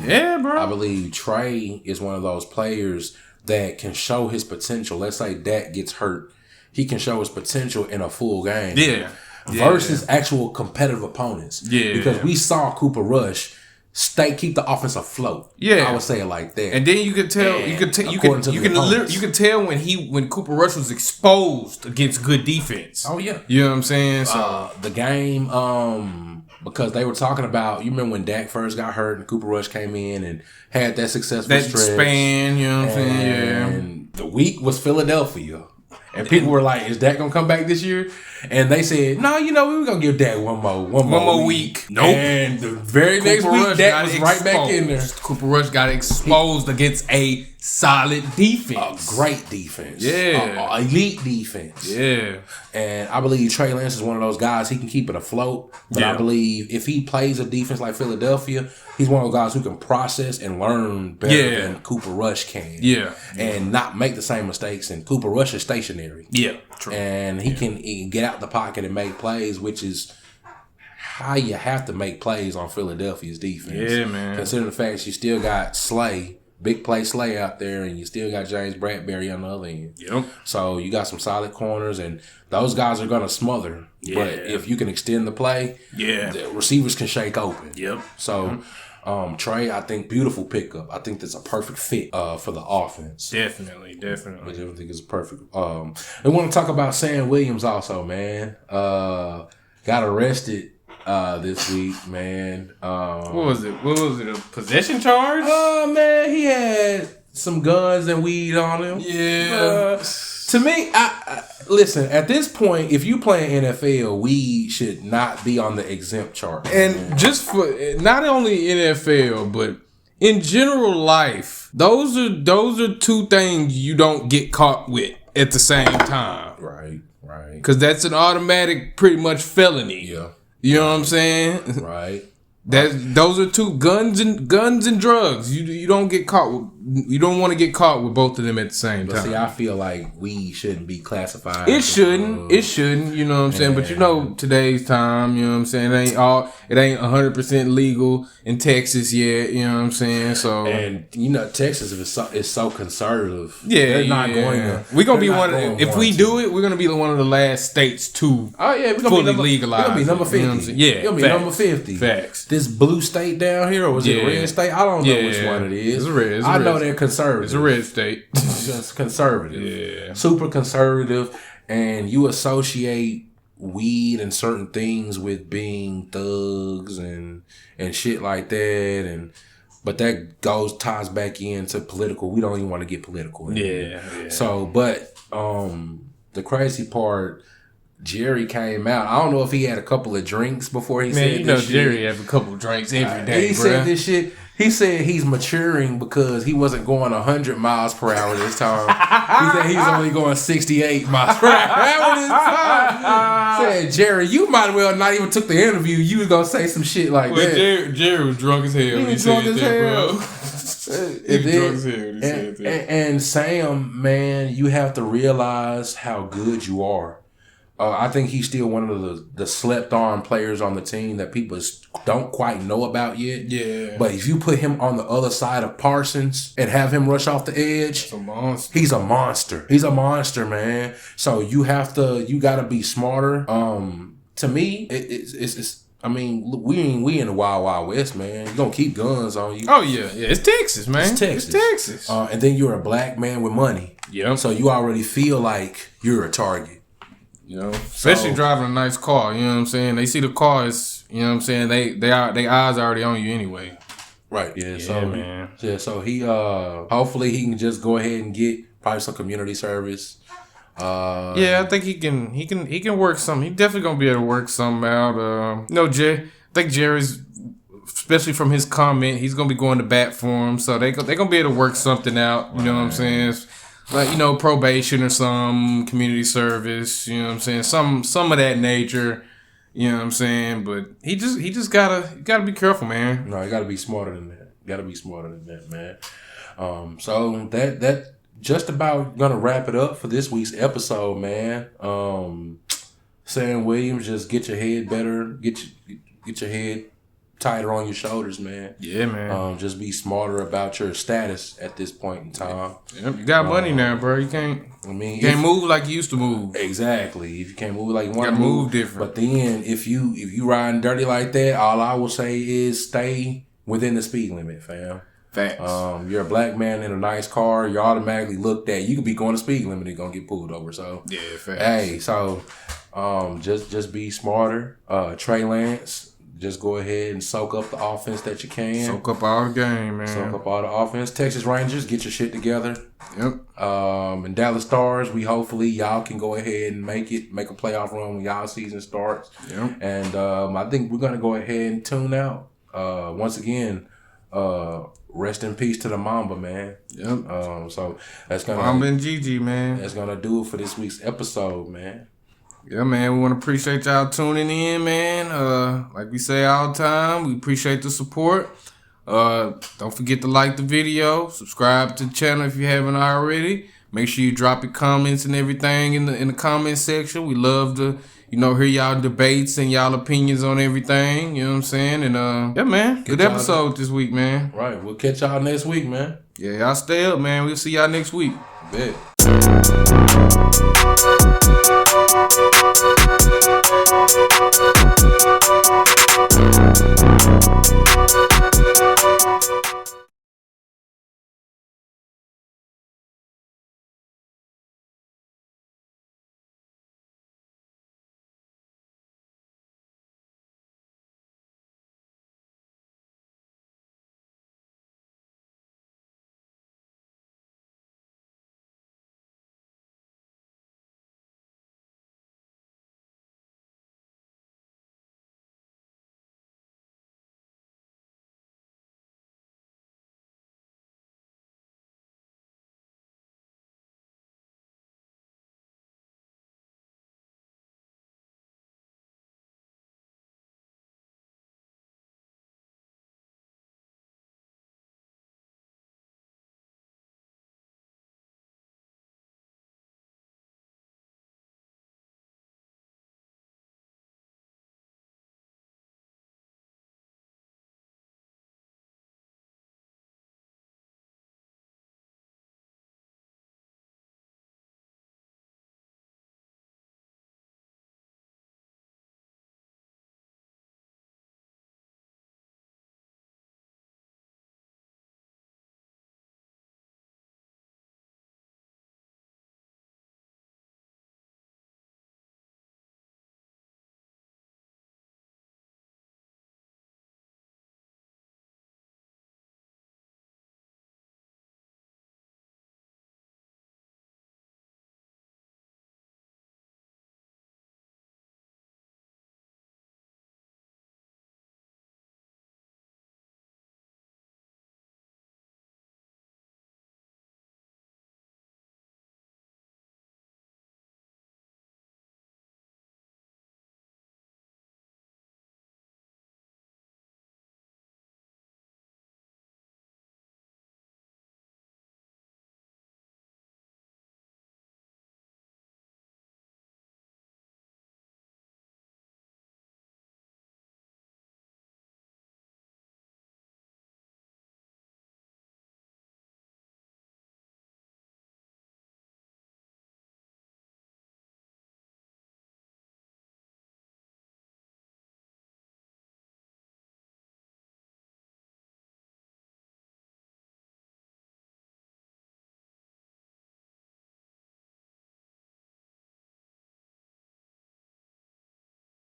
Speaker 2: yeah, bro.
Speaker 1: I believe Trey is one of those players that can show his potential. Let's say Dak gets hurt. He can show his potential in a full game.
Speaker 2: Yeah.
Speaker 1: Versus actual competitive opponents.
Speaker 2: Yeah.
Speaker 1: Because we saw Cooper Rush keep the offense afloat.
Speaker 2: Yeah.
Speaker 1: I would say it like that.
Speaker 2: And then you could tell you could tell when Cooper Rush was exposed against good defense.
Speaker 1: Oh yeah.
Speaker 2: You know what I'm saying?
Speaker 1: So the game, because they were talking about, you remember when Dak first got hurt and Cooper Rush came in and had that successful stretch.
Speaker 2: Span, you know what I'm saying? Yeah.
Speaker 1: And the week was Philadelphia. And people were like, is Dak gonna come back this year? And they said, no, we were gonna give Dak one more week.
Speaker 2: Nope.
Speaker 1: And the very next week, Dak was right back in there.
Speaker 2: Cooper Rush got exposed against a solid defense.
Speaker 1: A great defense.
Speaker 2: Yeah.
Speaker 1: A elite defense.
Speaker 2: Yeah.
Speaker 1: And I believe Trey Lance is one of those guys, he can keep it afloat. But I believe if he plays a defense like Philadelphia, he's one of those guys who can process and learn better than Cooper Rush can.
Speaker 2: Yeah.
Speaker 1: And not make the same mistakes. And Cooper Rush is stationary.
Speaker 2: Yeah. True.
Speaker 1: And he can get out the pocket and make plays, which is how you have to make plays on Philadelphia's defense.
Speaker 2: Yeah, man.
Speaker 1: Considering the fact you still got Slay, big play Slay out there, and you still got James Bradbury on the other end.
Speaker 2: Yep.
Speaker 1: So you got some solid corners, and those guys are going to smother. Yeah. But if you can extend the play, the receivers can shake open.
Speaker 2: Yep.
Speaker 1: So Trey, I think, beautiful pickup. I think that's a perfect fit for the offense.
Speaker 2: Definitely.
Speaker 1: I think it's perfect. I want to talk about Sam Williams also, man. Got arrested this week, man.
Speaker 2: What was it? A possession charge?
Speaker 1: Man, he had some guns and weed on him.
Speaker 2: Yeah.
Speaker 1: To me, I listen, at this point, if you play NFL, weed should not be on the exempt chart.
Speaker 2: And just for not only NFL, but in general life, those are two things you don't get caught with at the same time.
Speaker 1: Right.
Speaker 2: Because that's an automatic, pretty much felony.
Speaker 1: Yeah.
Speaker 2: You know what I'm saying?
Speaker 1: Right.
Speaker 2: Those are two guns and drugs. You don't get caught with, you don't want to get caught with both of them at the same time.
Speaker 1: See, I feel like weed shouldn't be classified.
Speaker 2: It shouldn't. You know what I'm saying? But you know, today's time, you know what I'm saying? It ain't 100% legal in Texas yet. You know what I'm saying? So,
Speaker 1: and you know, Texas is so conservative.
Speaker 2: Yeah,
Speaker 1: they're not going to.
Speaker 2: We're gonna be one. If we do it, we're gonna be one of the last states to fully legalize.
Speaker 1: We're gonna be number 50.
Speaker 2: You know what I'm saying? Yeah,
Speaker 1: we're gonna be number 50.
Speaker 2: Facts.
Speaker 1: This blue state down here, or was it a red state? I don't know which one it is.
Speaker 2: It's a red.
Speaker 1: I know they're conservative.
Speaker 2: It's a red state.
Speaker 1: Just conservative.
Speaker 2: Yeah.
Speaker 1: Super conservative. And you associate weed and certain things with being thugs and shit like that. But that ties back into political. We don't even want to get political.
Speaker 2: Yeah.
Speaker 1: So, but the crazy part, Jerry came out. I don't know if he had a couple of drinks before he said this shit.
Speaker 2: Jerry has a couple of drinks every day,
Speaker 1: He said this shit. He said he's maturing because he wasn't going 100 miles per hour this time. He said he's only going 68 miles per hour this time. Said, Jerry, you might as well not even took the interview. You was going to say some shit like that.
Speaker 2: Jerry was drunk as hell when he said that, bro.
Speaker 1: He was drunk as hell when he said that. And Sam, man, you have to realize how good you are. I think he's still one of the slept-on players on the team that people don't quite know about yet.
Speaker 2: Yeah.
Speaker 1: But if you put him on the other side of Parsons and have him rush off the edge,
Speaker 2: he's
Speaker 1: a monster. He's a monster, man. So you got to be smarter to me, it's I mean, look, we in the Wild Wild West, man. You gonna keep guns on you.
Speaker 2: Oh yeah, it's Texas, man. It's Texas.
Speaker 1: And then you're a black man with money.
Speaker 2: Yeah.
Speaker 1: So you already feel like you're a target.
Speaker 2: You know, especially driving a nice car. You know what I'm saying? They see the car is, you know what I'm saying. They eyes are already on you anyway.
Speaker 1: Right. Yeah.
Speaker 2: So man.
Speaker 1: Yeah. So he hopefully he can just go ahead and get probably some community service.
Speaker 2: I think he can work something. He definitely gonna be able to work something out. I think Jerry's, especially from his comment, he's gonna be going to bat for him. So they gonna be able to work something out. You know what I'm saying? Like, you know, probation or some community service. You know what I'm saying? Some of that nature. You know what I'm saying? But he just gotta be careful, man.
Speaker 1: No, you gotta be smarter than that. Man. So that just about gonna wrap it up for this week's episode, man. Sam Williams, just get your head better, get your head tighter on your shoulders, man.
Speaker 2: Yeah, man.
Speaker 1: Just be smarter about your status at this point in time.
Speaker 2: Yep, you got money now, bro. You can't. You can't move like you used to move.
Speaker 1: Exactly. If you can't move like you want to
Speaker 2: move different.
Speaker 1: But then if you riding dirty like that, all I will say is stay within the speed limit, fam.
Speaker 2: Facts.
Speaker 1: You're a black man in a nice car. You're automatically looked at. You could be going to speed limit and gonna get pulled over. So
Speaker 2: yeah, facts.
Speaker 1: Hey, so just be smarter. Trey Lance, just go ahead and soak up the offense that you can.
Speaker 2: Soak up all the game, man.
Speaker 1: Soak up all the offense. Texas Rangers, get your shit together.
Speaker 2: Yep.
Speaker 1: And Dallas Stars, hopefully y'all can go ahead and make a playoff run when y'all season starts.
Speaker 2: Yep.
Speaker 1: And I think we're gonna go ahead and tune out. Once again, rest in peace to the Mamba, man.
Speaker 2: Yep.
Speaker 1: So that's gonna
Speaker 2: Mamba and Gigi, man.
Speaker 1: That's gonna do it for this week's episode, man.
Speaker 2: Yeah, man. We want to appreciate y'all tuning in, man. Like we say all the time, we appreciate the support. Don't forget to like the video, subscribe to the channel if you haven't already. Make sure you drop your comments and everything in the comment section. We love to, hear y'all debates and y'all opinions on everything. You know what I'm saying? And yeah, man, good episode this week, man.
Speaker 1: Right, we'll catch y'all next week, man.
Speaker 2: Yeah, y'all stay up, man. We'll see y'all next week.
Speaker 1: Bet.